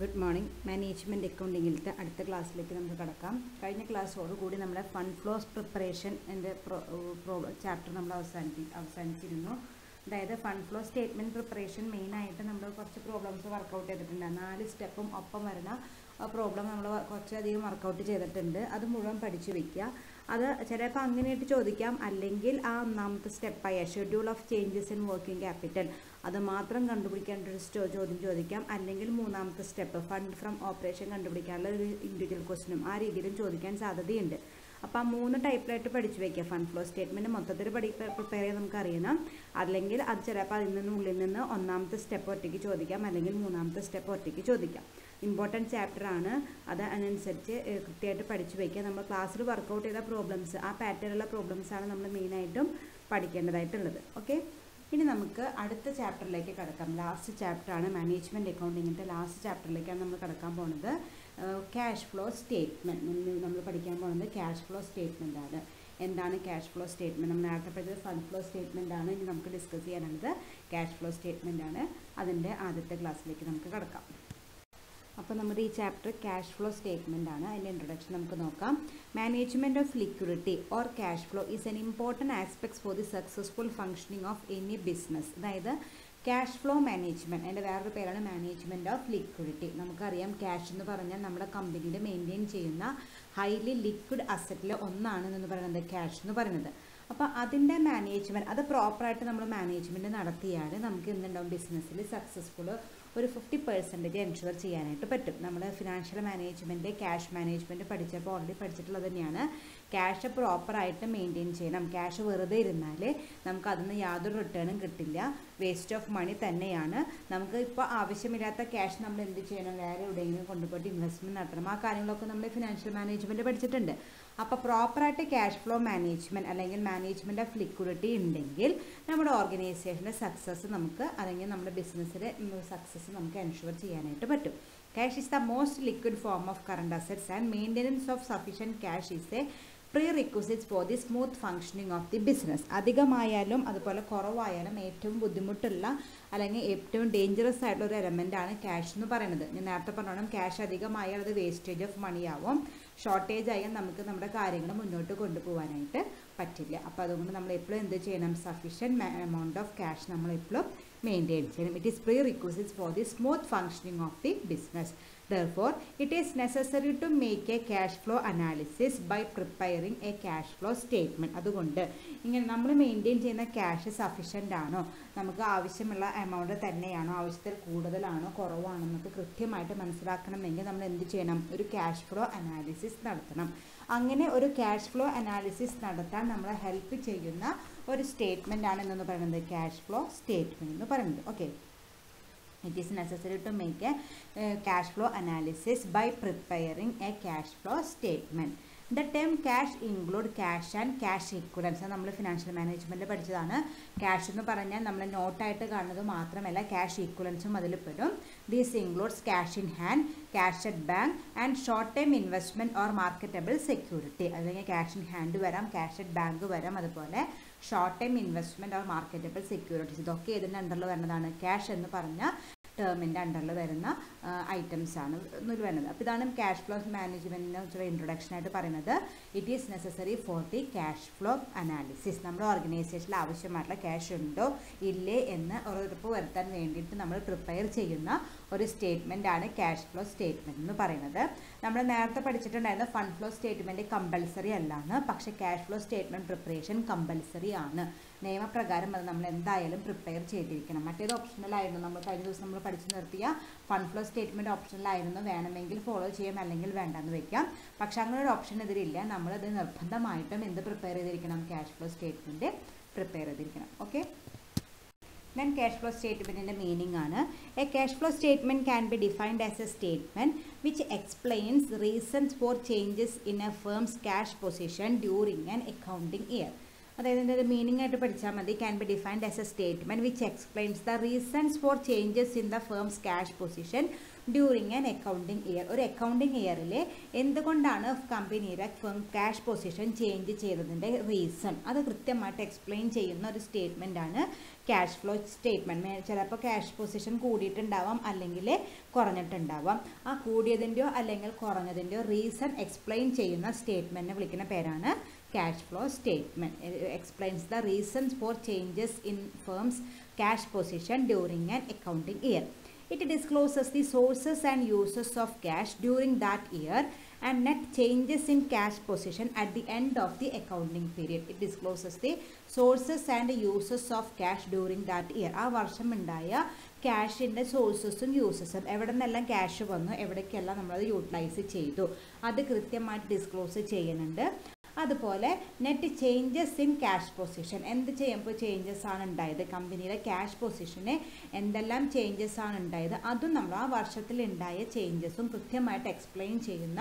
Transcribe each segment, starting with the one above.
Good morning. Management accounting അടുത്ത ക്ലാസ്സിലേക്ക് നമുക്ക് കടക്കാം. കഴിഞ്ഞ ക്ലാസ്സോടുകൂടി നമ്മുടെ ഫണ്ട് ഫ്ലോസ് പ്രിപ്പറേഷൻ എൻ്റെ ചാപ്റ്റർ നമ്മൾ അവസാനിച്ചിരുന്നു. അതായത് ഫണ്ട് ഫ്ലോ സ്റ്റേറ്റ്മെൻറ്റ് പ്രിപ്പറേഷൻ മെയിനായിട്ട് നമ്മൾ കുറച്ച് പ്രോബ്ലംസ് വർക്കൗട്ട് ചെയ്തിട്ടുണ്ട്. 4 സ്റ്റെപ്പും ഒപ്പം വരുന്ന പ്രോബ്ലം നമ്മൾ കുറച്ചധികം വർക്കൗട്ട് ചെയ്തിട്ടുണ്ട്. അത് മുഴുവൻ പഠിച്ചു വയ്ക്കുക. അത് ചിലപ്പോൾ അങ്ങനെയായിട്ട് ചോദിക്കാം, അല്ലെങ്കിൽ ആ ഒന്നാമത്തെ സ്റ്റെപ്പായ schedule of changes in working capital അത് മാത്രം കണ്ടുപിടിക്കേണ്ട ഒരു ചോദ്യം ചോദിക്കാം, അല്ലെങ്കിൽ മൂന്നാമത്തെ സ്റ്റെപ്പ് ഫണ്ട് ഫ്രം ഓപ്പറേഷൻ കണ്ടുപിടിക്കാനുള്ള ഒരു ഇൻഡിവിജ്വൽ ക്വസ്റ്റ്യനും ആ രീതിയിലും ചോദിക്കാൻ സാധ്യതയുണ്ട്. അപ്പോൾ ആ 3 ടൈപ്പിലായിട്ട് പഠിച്ചു വയ്ക്കുക. ഫണ്ട് ഫ്ലോ സ്റ്റേറ്റ്മെൻറ്റ് മൊത്തത്തിൽ പ്രിപ്പയർ ചെയ്യാൻ നമുക്കറിയണം. അല്ലെങ്കിൽ അത് ചിലപ്പോൾ അതിൽ നിന്നുള്ളിൽ നിന്ന് ഒന്നാമത്തെ സ്റ്റെപ്പ് ഒറ്റയ്ക്ക് ചോദിക്കാം, അല്ലെങ്കിൽ മൂന്നാമത്തെ സ്റ്റെപ്പ് ഒറ്റയ്ക്ക് ചോദിക്കാം. ഇമ്പോർട്ടൻറ്റ് ചാപ്റ്ററാണ്. അത് അതിനനുസരിച്ച് കൃത്യമായിട്ട് പഠിച്ചു വയ്ക്കുക. നമ്മൾ ക്ലാസ്സിൽ വർക്കൗട്ട് ചെയ്ത പ്രോബ്ലംസ്, ആ പാറ്റേണിലുള്ള പ്രോബ്ലംസാണ് നമ്മൾ മെയിനായിട്ടും പഠിക്കേണ്ടതായിട്ടുള്ളത്. ഓക്കെ, ഇനി നമുക്ക് അടുത്ത ചാപ്റ്ററിലേക്ക് കടക്കാം. ലാസ്റ്റ് ചാപ്റ്ററാണ് മാനേജ്മെൻറ്റ് അക്കൗണ്ടിങ്ങിൻ്റെ ലാസ്റ്റ് ചാപ്റ്ററിലേക്കാണ് നമ്മൾ കടക്കാൻ പോകുന്നത്. ക്യാഷ് ഫ്ലോ സ്റ്റേറ്റ്മെൻറ്റ് നമ്മൾ പഠിക്കാൻ പോകുന്നത് ക്യാഷ് ഫ്ലോ സ്റ്റേറ്റ്മെൻ്റ് ആണ്. എന്താണ് ക്യാഷ് ഫ്ലോ സ്റ്റേറ്റ്മെൻറ്റ്? നമ്മൾ നേരത്തെ പഠിച്ചത് ഫണ്ട് ഫ്ലോ സ്റ്റേറ്റ്മെൻ്റ് ആണ്. ഇനി നമുക്ക് ഡിസ്കസ് ചെയ്യാനുള്ളത് ക്യാഷ് ഫ്ലോ സ്റ്റേറ്റ്മെൻ്റ് ആണ്. അതിൻ്റെ ആദ്യത്തെ ക്ലാസ്സിലേക്ക് നമുക്ക് കടക്കാം. അപ്പോൾ നമ്മുടെ ഈ ചാപ്റ്റർ ക്യാഷ് ഫ്ലോ സ്റ്റേറ്റ്മെൻ്റ് ആണ്. അതിൻ്റെ ഇൻട്രൊഡക്ഷൻ നമുക്ക് നോക്കാം. Management of liquidity or cash flow is an important aspects for the successful functioning of any business. അതായത് ക്യാഷ് ഫ്ലോ മാനേജ്മെൻറ്റ്, അതിൻ്റെ വേറൊരു പേരാണ് മാനേജ്മെൻറ്റ് ഓഫ് ലിക്വിഡിറ്റി. നമുക്കറിയാം ക്യാഷ് എന്ന് പറഞ്ഞാൽ നമ്മുടെ കമ്പനിയിൽ മെയിൻറ്റെയിൻ ചെയ്യുന്ന ഹൈലി ലിക്വിഡ് അസറ്റിൽ ഒന്നാണെന്ന് പറയുന്നത് ക്യാഷ് എന്ന് പറയുന്നത്. അപ്പോൾ അതിൻ്റെ മാനേജ്മെൻറ്റ് അത് പ്രോപ്പറായിട്ട് നമ്മൾ മാനേജ്മെൻറ്റ് നടത്തിയാൽ നമുക്ക് എന്തുണ്ടാവും, ബിസിനസ്സിൽ സക്സസ്ഫുൾ ഒരു 50% എൻഷുർ ചെയ്യാനായിട്ട് പറ്റും. നമ്മൾ ഫിനാൻഷ്യൽ മാനേജ്മെൻറ്റ്, ക്യാഷ് മാനേജ്മെൻറ്റ് പഠിച്ചപ്പോൾ ഓൾറെഡി പഠിച്ചിട്ടുള്ളത് തന്നെയാണ്. ക്യാഷ് പ്രോപ്പറായിട്ട് മെയിൻറ്റെയിൻ ചെയ്യണം. ക്യാഷ് വെറുതെ ഇരുന്നാൽ നമുക്ക് അതിൽ നിന്ന് യാതൊരു റിട്ടേണും കിട്ടില്ല, വേസ്റ്റ് ഓഫ് മണി തന്നെയാണ്. നമുക്ക് ഇപ്പോൾ ആവശ്യമില്ലാത്ത ക്യാഷ് നമ്മൾ എന്ത് ചെയ്യണം, വേറെ എവിടെയെങ്കിലും കൊണ്ടുപോയിട്ട് ഇൻവെസ്റ്റ്മെൻറ്റ് നടത്തണം. ആ കാര്യങ്ങളൊക്കെ നമ്മൾ ഫിനാൻഷ്യൽ മാനേജ്മെൻറ്റ് പഠിച്ചിട്ടുണ്ട്. അപ്പോൾ പ്രോപ്പറായിട്ട് ക്യാഷ് ഫ്ലോ മാനേജ്മെൻറ്റ് അല്ലെങ്കിൽ മാനേജ്മെൻറ്റ് ഓഫ് ലിക്വിഡിറ്റി ഉണ്ടെങ്കിൽ നമ്മുടെ ഓർഗനൈസേഷൻ്റെ സക്സസ് നമുക്ക്, അല്ലെങ്കിൽ നമ്മുടെ ബിസിനസ്സിലെ സക്സസ് നമുക്ക് എൻഷുർ ചെയ്യാനായിട്ട് പറ്റും. Cash is the most liquid form of current assets and maintenance of sufficient cash is a prerequisite for the smooth functioning of the business. അധികമായാലും അതുപോലെ കുറവായാലും ഏറ്റവും ബുദ്ധിമുട്ടുള്ള അല്ലെങ്കിൽ ഏറ്റവും ഡേഞ്ചറസ് ആയിട്ടുള്ള ഒരു എലമെൻ്റാണ് ക്യാഷ് എന്ന് പറയുന്നത്. ഞാൻ നേരത്തെ പറഞ്ഞോണം, ക്യാഷ് അധികമായാൽ അത് വേസ്റ്റേജ് ഓഫ് മണി ആവും, ഷോർട്ടേജ് ആയാൽ നമുക്ക് നമ്മുടെ കാര്യങ്ങൾ മുന്നോട്ട് കൊണ്ടുപോകാനായിട്ട് പറ്റില്ല. അപ്പോൾ അതുകൊണ്ട് നമ്മൾ എപ്പോഴും എന്ത് ചെയ്യണം, സഫീഷ്യൻറ്റ് എമൗണ്ട് ഓഫ് ക്യാഷ് നമ്മൾ എപ്പോഴും മെയിൻറ്റെയിൻ ചെയ്യണം. It is prerequisites for the smooth functioning of the business. Therefore, it is necessary to make a cash flow analysis by preparing a cash flow statement. അതുകൊണ്ട് ഇങ്ങനെ നമ്മൾ maintain ചെയ്യുന്ന cash sufficient ആണോ, നമുക്ക് ആവശ്യമുള്ള എമൗണ്ട് തന്നെയാണോ, ആവശ്യത്തിൽ കൂടുതലാണോ കുറവാണോ എന്നൊക്കെ കൃത്യമായിട്ട് മനസ്സിലാക്കണമെങ്കിൽ നമ്മൾ എന്ത് ചെയ്യണം, ഒരു ക്യാഷ് ഫ്ലോ അനാലിസിസ് നടത്തണം. അങ്ങനെ ഒരു ക്യാഷ് ഫ്ലോ അനാലിസിസ് നടത്താൻ നമ്മളെ ഹെൽപ്പ് ചെയ്യുന്ന ഒരു സ്റ്റേറ്റ്മെൻ്റ് ആണ് എന്ന് പറയുന്നത് ക്യാഷ് ഫ്ലോ സ്റ്റേറ്റ്മെൻറ്റ് എന്ന് പറയുന്നത്. Okay, it is necessary to make a cash flow analysis by preparing a cash flow statement. The term cash include cash and cash equivalents. നമ്മൾ ഫിനാൻഷ്യൽ മാനേജ്മെൻറ്റ് പഠിച്ചതാണ്. Cash എന്ന് പറഞ്ഞാൽ നമ്മൾ നോട്ടായിട്ട് കാണുന്നത് മാത്രമല്ല, ക്യാഷ് ഈക്വലൻസും അതിൽ പെടും. These includes cash in hand, cash at bank and short time investment or marketable security. അല്ലെങ്കിൽ ക്യാഷ് ഇൻ ഹാൻഡ് വരാം, ക്യാഷ് അറ്റ് ബാങ്ക് വരാം, അതുപോലെ short time investment or marketable securities. ഇതൊക്കെ ഇതിൻ്റെ അണ്ടറിൽ വരുന്നതാണ്. ക്യാഷ് എന്ന് പറഞ്ഞ ടേമിൻ്റെ അണ്ടറിൽ വരുന്ന ഐറ്റംസ് ആണ് ഇതിൽ വരുന്നത്. അപ്പോൾ ഇതാണ് ക്യാഷ് ഫ്ലോ മാനേജ്മെൻറ്റിനെ കുറിച്ചുള്ള ഇൻട്രൊഡക്ഷനായിട്ട് പറയുന്നത്. It is necessary for the cash flow analysis. നമ്മുടെ ഓർഗനൈസേഷനിൽ ആവശ്യമായിട്ടുള്ള ക്യാഷ് ഉണ്ടോ ഇല്ലേ എന്ന് ഉറപ്പ് വരുത്താൻ വേണ്ടിയിട്ട് നമ്മൾ പ്രിപ്പയർ ചെയ്യുന്ന ഒരു സ്റ്റേറ്റ്മെൻ്റ് ആണ് ക്യാഷ് ഫ്ലോ സ്റ്റേറ്റ്മെൻറ്റ് എന്ന് പറയുന്നത്. നമ്മൾ നേരത്തെ പഠിച്ചിട്ടുണ്ടായിരുന്ന ഫണ്ട് ഫ്ലോ സ്റ്റേറ്റ്മെൻറ്റ് കമ്പൽസറി അല്ലാന്ന്, പക്ഷേ cash flow statement preparation compulsory ആണ്. നിയമപ്രകാരം അത് നമ്മൾ എന്തായാലും പ്രിപ്പയർ ചെയ്തിരിക്കണം. മറ്റേത് ഓപ്ഷണലായിരുന്നു. നമ്മൾ കഴിഞ്ഞ ദിവസം നമ്മൾ പഠിച്ചു നിർത്തിയ ഫണ്ട് ഫ്ലോ സ്റ്റേറ്റ്മെൻറ്റ് ഓപ്ഷണലായിരുന്നു. വേണമെങ്കിൽ ഫോളോ ചെയ്യാം, അല്ലെങ്കിൽ വേണ്ടെന്ന് വെക്കാം. പക്ഷെ അങ്ങനെ ഒരു ഓപ്ഷൻ ഇതിലില്ല. നമ്മളത് നിർബന്ധമായിട്ടും എന്ത് പ്രിപ്പയർ ചെയ്തിരിക്കണം, ക്യാഷ് ഫ്ലോ സ്റ്റേറ്റ്മെൻറ്റ് പ്രിപ്പയർ ചെയ്തിരിക്കണം. Okay, then cash flow statement in the meaning ആണ്. A cash flow statement can be defined as a statement which explains reasons for changes in a firm's cash position during an accounting year. അതായത് ഇതിൻ്റെ ഒരു meaning ആയിട്ട് പഠിച്ചാൽ മതി. Can be defined as A statement which explains the reasons for changes in the firm's cash position during an accounting year. ഒരു accounting ഇയറിൽ എന്തുകൊണ്ടാണ് കമ്പനിയുടെ ക്യാഷ് പൊസിഷൻ ചേഞ്ച് ചെയ്തതിൻ്റെ റീസൺ അത് കൃത്യമായിട്ട് എക്സ്പ്ലെയിൻ ചെയ്യുന്ന ഒരു സ്റ്റേറ്റ്മെൻ്റ് ആണ് ക്യാഷ് ഫ്ലോ സ്റ്റേറ്റ്മെൻറ്റ്. ചിലപ്പോൾ ക്യാഷ് പൊസിഷൻ കൂടിയിട്ടുണ്ടാവാം അല്ലെങ്കിൽ കുറഞ്ഞിട്ടുണ്ടാവാം. ആ കൂടിയതിൻ്റെയോ അല്ലെങ്കിൽ കുറഞ്ഞതിൻ്റെയോ റീസൺ എക്സ്പ്ലെയിൻ ചെയ്യുന്ന സ്റ്റേറ്റ്മെൻറ്റിനെ വിളിക്കുന്ന പേരാണ് cash flow statement. Explains the reasons for changes in firm's cash position during an accounting year. It discloses the sources and uses of cash during that year and net changes in cash position at the end of the accounting period. It discloses the sources and uses of cash during that year. ആ വർഷം ഉണ്ടായ ക്യാഷിൻ്റെ സോഴ്സസും യൂസസും എവിടെ നിന്നെല്ലാം cash വന്നു, എവിടേക്കെല്ലാം നമ്മളത് utilise ചെയ്തു, അത് കൃത്യമായിട്ട് ഡിസ്ക്ലോസ് ചെയ്യുന്നുണ്ട്. അതുപോലെ net changes in cash position, എന്ത് ചെയ്യുമ്പോൾ ചേഞ്ചസ് ആണ് ഉണ്ടായത്, കമ്പനിയുടെ ക്യാഷ് പൊസിഷന് എന്തെല്ലാം ചേഞ്ചസ് ആണ് ഉണ്ടായത്, അതും നമ്മൾ ആ വർഷത്തിൽ ഉണ്ടായ ചേഞ്ചസും കൃത്യമായിട്ട് എക്സ്പ്ലെയിൻ ചെയ്യുന്ന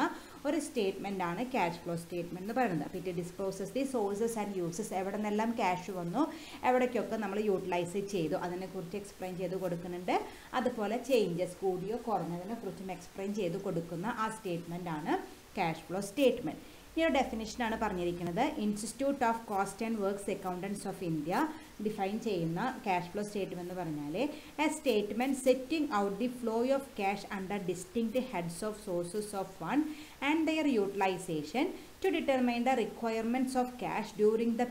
ഒരു സ്റ്റേറ്റ്മെൻ്റ് ആണ് ക്യാഷ് ഫ്ലോ സ്റ്റേറ്റ്മെൻറ്റ് എന്ന് പറയുന്നത്. അപ്പോൾ it discloses the sources and uses, എവിടെ നിന്നെല്ലാം ക്യാഷ് വന്നു, എവിടേക്കൊക്കെ നമ്മൾ യൂട്ടിലൈസ് ചെയ്തു, അതിനെക്കുറിച്ച് എക്സ്പ്ലെയിൻ ചെയ്ത് കൊടുക്കുന്നുണ്ട്. അതുപോലെ ചേഞ്ചസ് കൂടിയോ കുറഞ്ഞതിനെ കുറിച്ചും എക്സ്പ്ലെയിൻ ചെയ്ത് കൊടുക്കുന്ന ആ സ്റ്റേറ്റ്മെൻ്റ് ആണ് ക്യാഷ് ഫ്ലോ സ്റ്റേറ്റ്മെൻറ്റ്. ഈ ഒരു ഡെഫിനിഷനാണ് പറഞ്ഞിരിക്കുന്നത്. Institute of cost and works accountants of India define ചെയ്യുന്ന ക്യാഷ് ഫ്ലോ സ്റ്റേറ്റ്മെൻറ്റ് എന്ന് പറഞ്ഞാൽ a statement setting out the flow of cash under distinct heads of sources of fund and their utilisation to determine the requirements of cash during the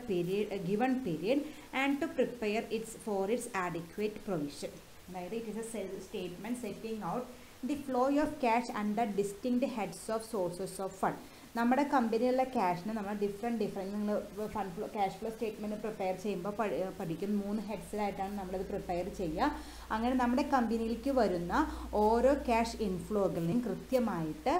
given period and to prepare for its adequate provision. അതായത് it is a statement setting out the flow of cash under distinct heads of sources of fund. നമ്മുടെ കമ്പനിയിലുള്ള ക്യാഷിന് നമ്മൾ different നിങ്ങൾ fund flow cash flow statement prepare ചെയ്യുമ്പോൾ പഠിക്കും 3 ഹെഡ്സിലായിട്ടാണ് നമ്മളത് prepare ചെയ്യുക. അങ്ങനെ നമ്മുടെ കമ്പനിയിലേക്ക് വരുന്ന ഓരോ ക്യാഷ് ഇൻഫ്ലോകളിലും കൃത്യമായിട്ട്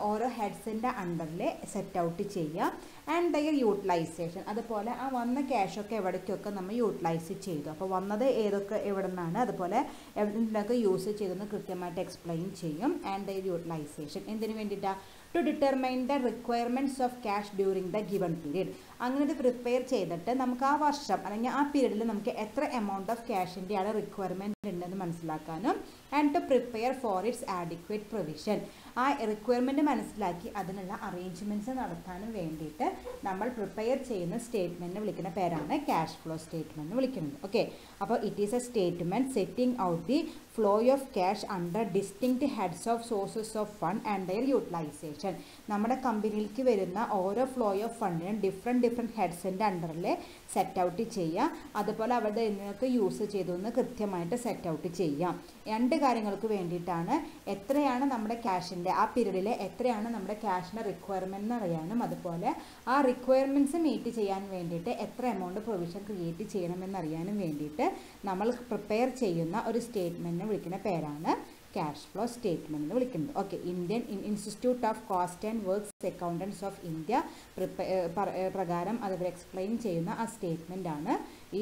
ഓരോ ഹെഡ്സിൻ്റെ അണ്ടറിൽ സെറ്റ് ഔട്ട് ചെയ്യുക. ആൻഡ് ദയർ യൂട്ടിലൈസേഷൻ, അതുപോലെ ആ വന്ന ക്യാഷൊക്കെ എവിടേക്കൊക്കെ നമ്മൾ യൂട്ടിലൈസ് ചെയ്തു, അപ്പോൾ വന്നത് ഏതൊക്കെ എവിടെ നിന്നാണ്, അതുപോലെ എവിടെയൊക്കെ യൂസ് ചെയ്തെന്ന് കൃത്യമായിട്ട് എക്സ്പ്ലെയിൻ ചെയ്യും. ആൻഡ് ദയർ യൂട്ടിലൈസേഷൻ എന്തിനു വേണ്ടിയിട്ടാണ്? To determine the requirements of cash during the given period. അങ്ങനെ ഇത് പ്രിപ്പയർ ചെയ്തിട്ട് നമുക്ക് ആ വർഷം അല്ലെങ്കിൽ ആ പീരീഡിൽ നമുക്ക് എത്ര എമൗണ്ട് ഓഫ് ക്യാഷിൻ്റെയാണ് റിക്വയർമെൻറ്റ് ഉണ്ടെന്ന് മനസ്സിലാക്കാനും and to prepare for its adequate provision, ആ റിക്വയർമെൻറ്റ് മനസ്സിലാക്കി അതിനുള്ള അറേഞ്ച്മെൻറ്റ്സ് നടത്താനും വേണ്ടിയിട്ട് നമ്മൾ പ്രിപ്പയർ ചെയ്യുന്ന സ്റ്റേറ്റ്മെൻറ്റിനെ വിളിക്കുന്ന പേരാണ് ക്യാഷ് ഫ്ലോ സ്റ്റേറ്റ്മെൻറ്റ് എന്ന് വിളിക്കുന്നത്. ഓക്കെ, അപ്പോൾ it is a statement setting out the flow of cash under distinct heads of sources of fund and their utilisation. നമ്മുടെ കമ്പനിയിലേക്ക് വരുന്ന ഓരോ ഫ്ലോ ഓഫ് ഫണ്ടിനും ഡിഫറെൻറ്റ് ഹെഡ്സിൻ്റെ അണ്ടറിൽ സെറ്റ് ഔട്ട് ചെയ്യുക. അതുപോലെ അവരുടെ എന്തൊക്കെ യൂസ് ചെയ്തു എന്ന് കൃത്യമായിട്ട് സെറ്റ് ഔട്ട് ചെയ്യാം. 2 കാര്യങ്ങൾക്ക് വേണ്ടിയിട്ടാണ്. എത്രയാണ് നമ്മുടെ ക്യാഷിൻ്റെ ആ പീരീഡിൽ എത്രയാണ് നമ്മുടെ ക്യാഷിൻ്റെ റിക്വയർമെൻറ്റ് എന്ന് അറിയാനും, അതുപോലെ ആ റിക്വയർമെൻറ്റ്സ് മീറ്റ് ചെയ്യാൻ വേണ്ടിയിട്ട് എത്ര എമൗണ്ട് പ്രൊവിഷൻ ക്രിയേറ്റ് ചെയ്യണമെന്നറിയാനും വേണ്ടിയിട്ട് നമ്മൾ പ്രിപ്പയർ ചെയ്യുന്ന ഒരു സ്റ്റേറ്റ്മെൻറ്റിനെ വിളിക്കുന്ന പേരാണ് ക്യാഷ് ഫ്ലോ സ്റ്റേറ്റ്മെൻറ്റ് എന്ന് വിളിക്കുന്നത്. Okay, Indian institute of cost and works accountants of India പ്രകാരം അത് എക്സ്പ്ലെയിൻ ചെയ്യുന്ന ആ സ്റ്റേറ്റ്മെൻ്റ് ആണ് ഈ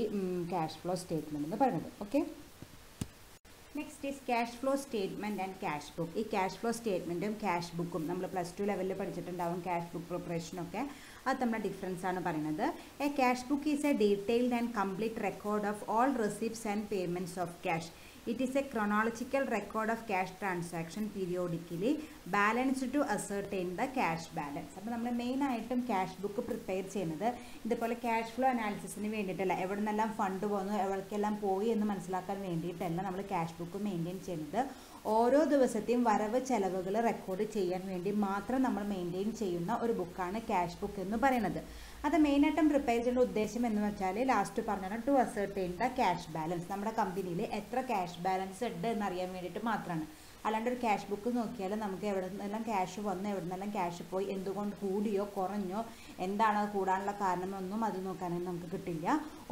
ക്യാഷ് ഫ്ലോ സ്റ്റേറ്റ്മെൻറ്റ് എന്ന് പറയുന്നത്. Okay, next is cash flow statement and cash book. ഈ ക്യാഷ് ഫ്ലോ സ്റ്റേറ്റ്മെൻറ്റും ക്യാഷ് ബുക്കും നമ്മൾ +2 ലെവലിൽ പഠിച്ചിട്ടുണ്ടാവും. ക്യാഷ് ബുക്ക് പ്രിപ്പറേഷനൊക്കെ അത് നമ്മുടെ ഡിഫറൻസ് ആണ് പറയുന്നത്. A cash book is A detailed and complete record of all receipts and payments of cash. It is a chronological record of cash transaction periodically balanced to ascertain the cash balance. അപ്പോൾ നമ്മൾ മെയിനായിട്ടും cash book prepare ചെയ്യുന്നത് ഇതുപോലെ cash flow അനാലിസിസിന് വേണ്ടിയിട്ടല്ല, എവിടെ നിന്നെല്ലാം fund വന്നു എവിടേക്കെല്ലാം പോയി എന്ന് മനസ്സിലാക്കാൻ വേണ്ടിയിട്ടല്ല നമ്മൾ ക്യാഷ് ബുക്ക് മെയിൻറ്റെയിൻ ചെയ്യുന്നത്. ഓരോ ദിവസത്തെയും വരവ് ചെലവുകൾ റെക്കോർഡ് ചെയ്യാൻ വേണ്ടി മാത്രം നമ്മൾ മെയിൻറ്റെയിൻ ചെയ്യുന്ന ഒരു ബുക്കാണ് ക്യാഷ് ബുക്ക് എന്ന് പറയുന്നത്. അത് മെയിനായിട്ടും പ്രിപ്പയർ ചെയ്യുന്ന ഉദ്ദേശം എന്ന് വെച്ചാൽ ലാസ്റ്റ് പറഞ്ഞാൽ to ascertain the cash balance, നമ്മുടെ കമ്പനിയിൽ എത്ര ക്യാഷ് ബാലൻസ് ഉണ്ട് എന്നറിയാൻ വേണ്ടിയിട്ട് മാത്രമാണ്. അല്ലാണ്ട് ഒരു ക്യാഷ് ബുക്ക് നോക്കിയാൽ നമുക്ക് എവിടെ നിന്നെല്ലാം ക്യാഷ് വന്നു എവിടെ നിന്നെല്ലാം ക്യാഷ് പോയി എന്തുകൊണ്ട് കൂടിയോ കുറഞ്ഞോ എന്താണ് കൂടാനുള്ള കാരണമൊന്നും അത് നോക്കാനൊന്നും നമുക്ക് കിട്ടില്ല.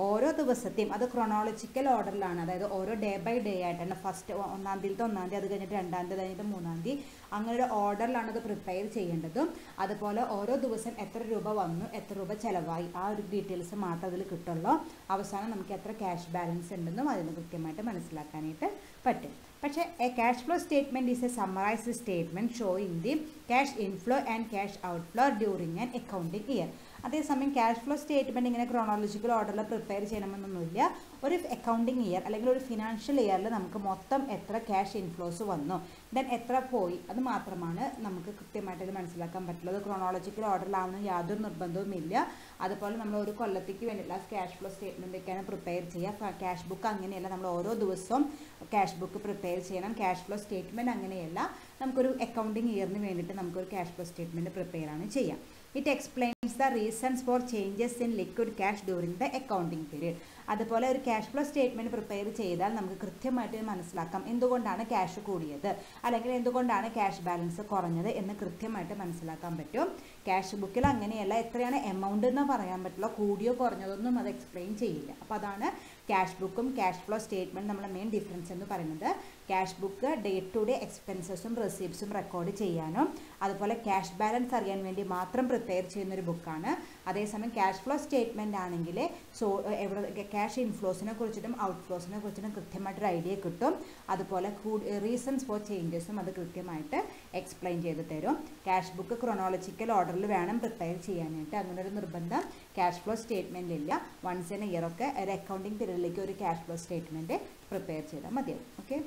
ഓരോ ദിവസത്തെയും അത് ക്രോണോളജിക്കൽ ഓർഡറിലാണ്, അതായത് ഓരോ ഡേ ബൈ ഡേ ആയിട്ടാണ്. ഫസ്റ്റ് 1-ാം തീയതി 1-ാം തീയതി, അത് കഴിഞ്ഞിട്ട് 2-ാം തീയതി, കഴിഞ്ഞിട്ട് 3-ാം തീയതി, അങ്ങനെ ഒരു ഓർഡറിലാണ് ഇത് പ്രിപ്പയർ ചെയ്യേണ്ടതും. അതുപോലെ ഓരോ ദിവസം എത്ര രൂപ വന്നു എത്ര രൂപ ചിലവായി ആ ഒരു ഡീറ്റെയിൽസ് മാത്രം അതിൽ കിട്ടുള്ളൂ. അവസാനം നമുക്ക് എത്ര ക്യാഷ് ബാലൻസ് ഉണ്ടെന്നും അതിന് കൃത്യമായിട്ട് മനസ്സിലാക്കാനായിട്ട് പറ്റും. പക്ഷേ A cash flow statement is a summarised statement showing the cash inflow and cash outflow during an accounting year. അതേസമയം ക്യാഷ് ഫ്ലോ സ്റ്റേറ്റ്മെൻറ്റ് ഇങ്ങനെ ക്രോണോളജിക്കൽ ഓർഡറിൽ പ്രിപ്പയർ ചെയ്യണമെന്നൊന്നുമില്ല. ഒരു അക്കൗണ്ടിങ് ഇയർ അല്ലെങ്കിൽ ഒരു ഫിനാൻഷ്യൽ ഇയറിൽ നമുക്ക് മൊത്തം എത്ര ക്യാഷ് ഇൻഫ്ലോസ് വന്നു, ദെൻ എത്ര പോയി അത് മാത്രമാണ് നമുക്ക് കൃത്യമായിട്ട് മനസ്സിലാക്കാൻ പറ്റുള്ളൂ. അത് ക്രോണോളജിക്കൽ ഓർഡറിലാവുന്ന യാതൊരു നിർബന്ധവുമില്ല. അതുപോലെ നമ്മൾ ഒരു കൊല്ലത്തേക്ക് വേണ്ടിയുള്ള ക്യാഷ് ഫ്ലോ സ്റ്റേറ്റ്മെൻറ്റൊക്കെയാണ് പ്രിപ്പയർ ചെയ്യുക. ക്യാഷ് ബുക്ക് അങ്ങനെയല്ല, നമ്മൾ ഓരോ ദിവസവും ക്യാഷ് ബുക്ക് പ്രിപ്പയർ ചെയ്യണം. ക്യാഷ് ഫ്ലോ സ്റ്റേറ്റ്മെൻറ്റ് അങ്ങനെയല്ല, നമുക്കൊരു അക്കൗണ്ടിങ് ഇയറിന് വേണ്ടിയിട്ട് നമുക്കൊരു ക്യാഷ് ഫ്ലോ സ്റ്റേറ്റ്മെൻറ്റ് പ്രിപ്പയർ ആണ് ചെയ്യാം. It explains the reasons for changes in liquid cash during the accounting period. അതുപോലെ ഒരു ക്യാഷ് ഫ്ലോ സ്റ്റേറ്റ്മെൻറ്റ് പ്രിപ്പയർ ചെയ്താൽ നമുക്ക് കൃത്യമായിട്ട് മനസ്സിലാക്കാം എന്തുകൊണ്ടാണ് ക്യാഷ് കൂടിയത് അല്ലെങ്കിൽ എന്തുകൊണ്ടാണ് ക്യാഷ് ബാലൻസ് കുറഞ്ഞത് എന്ന് കൃത്യമായിട്ട് മനസ്സിലാക്കാൻ പറ്റും. ക്യാഷ് ബുക്കിൽ അങ്ങനെയല്ല, എത്രയാണ് എമൗണ്ട് എന്ന് പറയാൻ പറ്റില്ല, കൂടിയോ കുറഞ്ഞതൊന്നും അത് എക്സ്പ്ലെയിൻ ചെയ്യില്ല. അപ്പോൾ അതാണ് ക്യാഷ് ബുക്കും ക്യാഷ് ഫ്ലോ സ്റ്റേറ്റ്മെൻറ്റ് നമ്മളെ മെയിൻ ഡിഫറൻസ് എന്ന് പറയുന്നത്. Cash book day to day എക്സ്പെൻസസും റെസീപ്റ്റ്സും റെക്കോർഡ് ചെയ്യാനും അതുപോലെ ക്യാഷ് ബാലൻസ് അറിയാൻ വേണ്ടി മാത്രം പ്രിപ്പയർ ചെയ്യുന്നൊരു ബുക്കാണ്. അതേസമയം ക്യാഷ് ഫ്ലോ സ്റ്റേറ്റ്മെൻറ്റ് ആണെങ്കിൽ ക്യാഷ് ഇൻഫ്ലോസിനെ കുറിച്ചിട്ടും ഔട്ട്ഫ്ലോസിനെ കുറിച്ചിട്ടും കൃത്യമായിട്ടൊരു ഐഡിയ കിട്ടും. അതുപോലെ റീസൺസ് ഫോർ ചേഞ്ചസും അത് കൃത്യമായിട്ട് എക്സ്പ്ലെയിൻ ചെയ്ത് തരും. ക്യാഷ് ബുക്ക് ക്രോണോളജിക്കൽ ഓർഡറിൽ വേണം പ്രിപ്പയർ ചെയ്യാനായിട്ട്, അങ്ങനൊരു നിർബന്ധം ക്യാഷ് ഫ്ലോ സ്റ്റേറ്റ്മെൻറ്റിലില്ല. വൺസ് ഇൻ എ ഇയർ ഒക്കെ ഒരു അക്കൗണ്ടിങ് പീരീഡിലേക്ക് ഒരു ക്യാഷ് ഫ്ലോ സ്റ്റേറ്റ്മെൻറ്റ് പ്രിപ്പയർ ചെയ്താൽ മതിയാവും. Okay,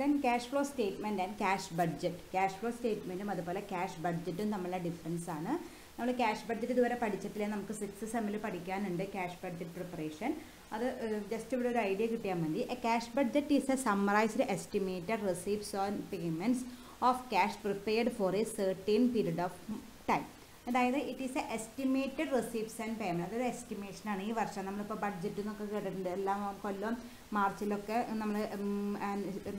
then cash flow statement and cash budget. Cash flow സ്റ്റേറ്റ്മെൻറ്റും അതുപോലെ ക്യാഷ് ബഡ്ജറ്റും തമ്മിലുള്ള ഡിഫറൻസ് ആണ്. നമ്മൾ ക്യാഷ് ബഡ്ജറ്റ് ഇതുവരെ പഠിച്ചിട്ടില്ല, നമുക്ക് 6th സെമ്മിൽ പഠിക്കാനുണ്ട് ക്യാഷ് ബഡ്ജറ്റ് പ്രിപ്പറേഷൻ. അത് ജസ്റ്റ് ഇവിടെ ഒരു ഐഡിയ കിട്ടിയാൽ മതി. A cash budget is a summarised estimated receipts on payments of cash prepared for a certain period of time. അതായത് it is a estimated receipts and payment. അതൊരു എസ്റ്റിമേഷനാണ്. ഈ വർഷം നമ്മളിപ്പോൾ ബഡ്ജറ്റ് എന്നൊക്കെ കേട്ടിട്ടുണ്ട്, എല്ലാ കൊല്ലം മാർച്ചിലൊക്കെ നമ്മൾ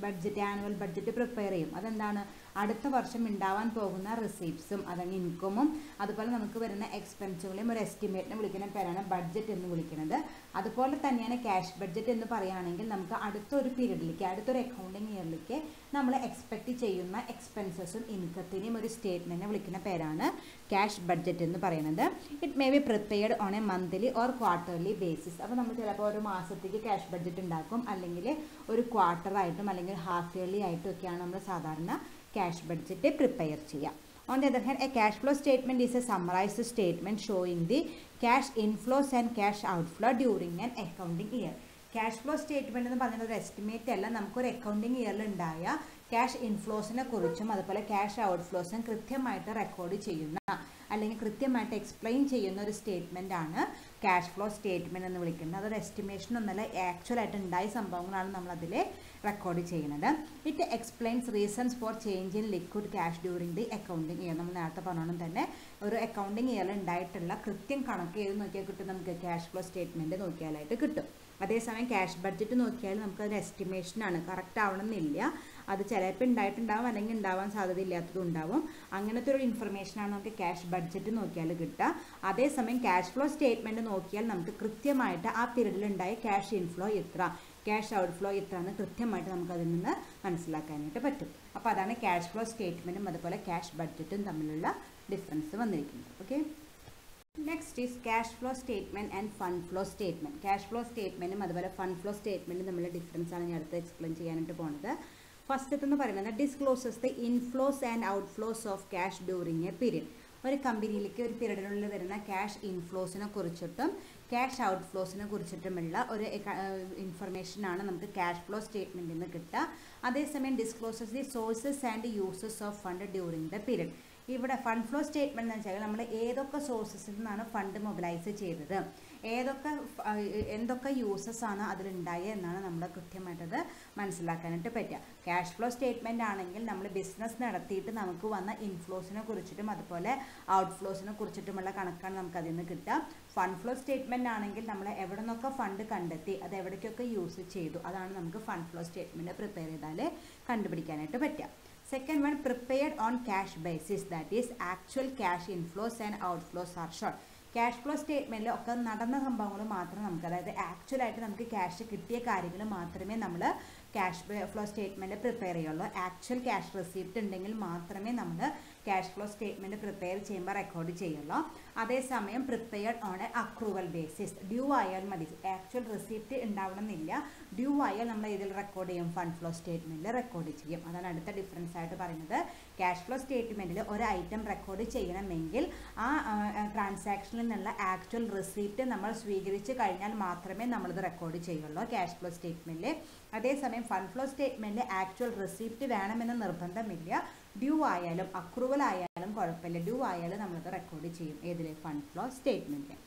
ബഡ്ജറ്റ് ആനുവൽ ബഡ്ജറ്റ് പ്രിപ്പയർ ചെയ്യും. അതെന്താണ്, അടുത്ത വർഷം ഉണ്ടാവാൻ പോകുന്ന റിസീപ്റ്റ്സും അല്ലെങ്കിൽ ഇൻകമും അതുപോലെ നമുക്ക് വരുന്ന എക്സ്പെൻസുകളെയും ഒരു എസ്റ്റിമേറ്റിനെ വിളിക്കുന്ന പേരാണ് ബഡ്ജറ്റ് എന്ന് വിളിക്കുന്നത്. അതുപോലെ തന്നെയാണ് ക്യാഷ് ബഡ്ജറ്റ് എന്ന് പറയുകയാണെങ്കിൽ നമുക്ക് അടുത്തൊരു പീരീഡിലേക്ക് അടുത്തൊരു അക്കൗണ്ടിങ് ഇയറിലേക്ക് നമ്മൾ എക്സ്പെക്റ്റ് ചെയ്യുന്ന എക്സ്പെൻസസും ഇൻകത്തിനെയും ഒരു സ്റ്റേറ്റ്മെൻറ്റിനെ വിളിക്കുന്ന പേരാണ് ക്യാഷ് ബഡ്ജറ്റ് എന്ന് പറയുന്നത്. It may be prepared on A monthly or quarterly basis. അപ്പോൾ നമ്മൾ ചിലപ്പോൾ ഒരു മാസത്തേക്ക് ക്യാഷ് ബഡ്ജറ്റ് ഉണ്ടാക്കും, അല്ലെങ്കിൽ ഒരു ക്വാർട്ടറായിട്ടും അല്ലെങ്കിൽ ഹാഫ് ഇയർലി ആയിട്ടും ഒക്കെയാണ് നമ്മൾ സാധാരണ ക്യാഷ് ബഡ്ജറ്റ് പ്രിപ്പയർ ചെയ്യുക. On the other hand, a cash flow statement is a summarized statement showing the cash inflows and cash outflow during an accounting year. Cash flow statement എന്ന് പറഞ്ഞാൽ ഒരു estimate അല്ല, നമുക്കൊരു അക്കൗണ്ടിങ് ഇയറിൽ ഉണ്ടായ cash ഇൻഫ്ലോസിനെ കുറിച്ചും അതുപോലെ ക്യാഷ് ഔട്ട്ഫ്ലോസും കൃത്യമായിട്ട് റെക്കോർഡ് ചെയ്യുന്ന അല്ലെങ്കിൽ കൃത്യമായിട്ട് എക്സ്പ്ലെയിൻ ചെയ്യുന്ന ഒരു സ്റ്റേറ്റ്മെൻ്റ് ആണ് ക്യാഷ് ഫ്ലോ സ്റ്റേറ്റ്മെൻറ്റ് എന്ന് വിളിക്കുന്നത്. അതൊരു എസ്റ്റിമേഷൻ ഒന്നല്ല, ആക്ച്വലായിട്ട് ഉണ്ടായ സംഭവങ്ങളാണ് നമ്മളതിൽ റെക്കോർഡ് ചെയ്യുന്നത്. It explains reasons for change in liquid cash during the accounting year. നമ്മൾ നേരത്തെ പറഞ്ഞോണം തന്നെ ഒരു അക്കൗണ്ടിങ് ഇയറിൽ ഉണ്ടായിട്ടുള്ള കൃത്യം കണക്ക് ചെയ്ത് നോക്കിയാൽ കിട്ടും, നമുക്ക് ക്യാഷ് ഫ്ലോ സ്റ്റേറ്റ്മെൻറ്റ് നോക്കിയാലായിട്ട് കിട്ടും. അതേസമയം ക്യാഷ് ബഡ്ജറ്റ് നോക്കിയാൽ നമുക്കതൊരു എസ്റ്റിമേഷനാണ്, കറക്റ്റ് ആവണമെന്നില്ല. അത് ചിലപ്പോൾ ഉണ്ടായിട്ടുണ്ടാവും അല്ലെങ്കിൽ ഉണ്ടാവാൻ സാധ്യതയില്ലാത്തതും ഉണ്ടാവും. അങ്ങനത്തെ ഒരു ഇൻഫർമേഷനാണ് നമുക്ക് ക്യാഷ് ബഡ്ജറ്റ് നോക്കിയാൽ കിട്ടുക. അതേസമയം ക്യാഷ് ഫ്ലോ സ്റ്റേറ്റ്മെൻറ്റ് നോക്കിയാൽ നമുക്ക് കൃത്യമായിട്ട് ആ പീരീഡിലുണ്ടായ ക്യാഷ് ഇൻഫ്ലോ എത്ര, ക്യാഷ് ഔട്ട്ഫ്ലോ എത്ര എന്ന് കൃത്യമായിട്ട് നമുക്കതിൽ നിന്ന് മനസ്സിലാക്കാനായിട്ട് പറ്റും. അപ്പോൾ അതാണ് ക്യാഷ് ഫ്ലോ സ്റ്റേറ്റ്മെൻറ്റും അതുപോലെ ക്യാഷ് ബഡ്ജറ്റും തമ്മിലുള്ള ഡിഫറൻസ് വന്നിരിക്കുന്നത്. Okay, next is cash flow statement and fund flow statement. Cash flow സ്റ്റേറ്റ്മെൻറ്റും അതുപോലെ ഫണ്ട് ഫ്ലോ സ്റ്റേറ്റ്മെൻറ്റും തമ്മിലുള്ള ഡിഫറൻസ് ആണ് ഞാൻ അടുത്ത് എക്സ്പ്ലെയിൻ ചെയ്യാനായിട്ട് പോകുന്നത്. ഫസ്റ്റത്തെ എന്ന് പറയുന്നത് discloses the inflows and outflows of cash during A period. ഒരു കമ്പനിയിലേക്ക് ഒരു പീരീഡിനുള്ളിൽ വരുന്ന ക്യാഷ് ഇൻഫ്ലോസിനെ കുറിച്ചിട്ടും ക്യാഷ് ഔട്ട്ഫ്ലോസിനെ കുറിച്ചിട്ടുമുള്ള ഒരു ഇൻഫർമേഷനാണ് നമുക്ക് ക്യാഷ് ഫ്ലോ സ്റ്റേറ്റ്മെൻറ്റിൽ നിന്ന് കിട്ടുക. അതേസമയം discloses the sources and uses of fund during the period. ഇവിടെ ഫണ്ട് ഫ്ലോ സ്റ്റേറ്റ്മെൻറ്റ് എന്ന് വെച്ചാൽ നമ്മൾ ഏതൊക്കെ സോഴ്സസിൽ നിന്നാണ് ഫണ്ട് മൊബിലൈസ് ചെയ്തത്, എന്തൊക്കെ യൂസസ് ആണ് അതിലുണ്ടായത് എന്നാണ് നമ്മൾ കൃത്യമായിട്ടത് മനസ്സിലാക്കാനായിട്ട് പറ്റുക. ക്യാഷ് ഫ്ലോ സ്റ്റേറ്റ്മെൻറ്റ് ആണെങ്കിൽ നമ്മൾ ബിസിനസ് നടത്തിയിട്ട് നമുക്ക് വന്ന ഇൻഫ്ലോസിനെ കുറിച്ചിട്ടും അതുപോലെ ഔട്ട്ഫ്ലോസിനെ കുറിച്ചിട്ടുമുള്ള കണക്കാണ് നമുക്ക് അതിൽ നിന്ന് കിട്ടുക. ഫണ്ട് ഫ്ലോ സ്റ്റേറ്റ്മെൻറ്റ് ആണെങ്കിൽ നമ്മൾ എവിടെ നിന്നൊക്കെ ഫണ്ട് കണ്ടെത്തി അത് എവിടേക്കൊക്കെ യൂസ് ചെയ്തു, അതാണ് നമുക്ക് ഫണ്ട് ഫ്ലോ സ്റ്റേറ്റ്മെൻറ്റ് പ്രിപ്പയർ ചെയ്താൽ കണ്ടുപിടിക്കാനായിട്ട് പറ്റുക. Second one, prepared on cash basis, that is actual cash inflows and outflows are shown. Cash flow സ്റ്റേറ്റ്മെൻറ്റിൽ ഒക്കെ നടന്ന സംഭവങ്ങൾ മാത്രം നമുക്ക്, അതായത് ആക്ച്വലായിട്ട് നമുക്ക് ക്യാഷ് കിട്ടിയ കാര്യങ്ങൾ മാത്രമേ നമ്മൾ ക്യാഷ് ഫ്ലോ സ്റ്റേറ്റ്മെൻറ്റ് പ്രിപ്പയർ ചെയ്യുള്ളൂ. ആക്ച്വൽ ക്യാഷ് റെസിപ്റ്റ് ഉണ്ടെങ്കിൽ മാത്രമേ നമ്മൾ ക്യാഷ് ഫ്ലോ സ്റ്റേറ്റ്മെൻറ്റ് പ്രിപ്പയർ ചെയ്യുമ്പോൾ റെക്കോർഡ് ചെയ്യുള്ളൂ. അതേസമയം prepared on A accrual basis, due ആയാൽ മതി, ആക്ച്വൽ റെസിപ്റ്റ് ഉണ്ടാവണമെന്നില്ല. ഡ്യൂ ആയാൽ നമ്മൾ ഇതിൽ റെക്കോർഡ് ചെയ്യും, ഫണ്ട് ഫ്ലോ സ്റ്റേറ്റ്മെൻറ്റിൽ റെക്കോർഡ് ചെയ്യും. അതാണ് അടുത്ത ഡിഫറൻസ് ആയിട്ട് പറയുന്നത്. ക്യാഷ് ഫ്ലോ സ്റ്റേറ്റ്മെൻറ്റിൽ ഒരു ഐറ്റം റെക്കോർഡ് ചെയ്യണമെങ്കിൽ ആ ട്രാൻസാക്ഷനിൽ നിന്നുള്ള ആക്ച്വൽ റെസിപ്റ്റ് നമ്മൾ സ്വീകരിച്ച് കഴിഞ്ഞാൽ മാത്രമേ നമ്മളിത് റെക്കോർഡ് ചെയ്യുള്ളൂ ക്യാഷ് ഫ്ലോ സ്റ്റേറ്റ്മെൻറ്റിൽ. അതേസമയം ഫണ്ട് ഫ്ലോ സ്റ്റേറ്റ്മെൻറ്റിൽ ആക്ച്വൽ റെസിപ്റ്റ് വേണമെന്ന് നിർബന്ധമില്ല. ഡ്യൂ ആയാലും അക്രൂവൽ ആയാലും കുഴപ്പമില്ല, ഡ്യൂ ആയാലും നമ്മളത് റെക്കോർഡ് ചെയ്യും ഏതിൽ, ഫണ്ട് ഫ്ലോ സ്റ്റേറ്റ്മെൻറ്റിൽ.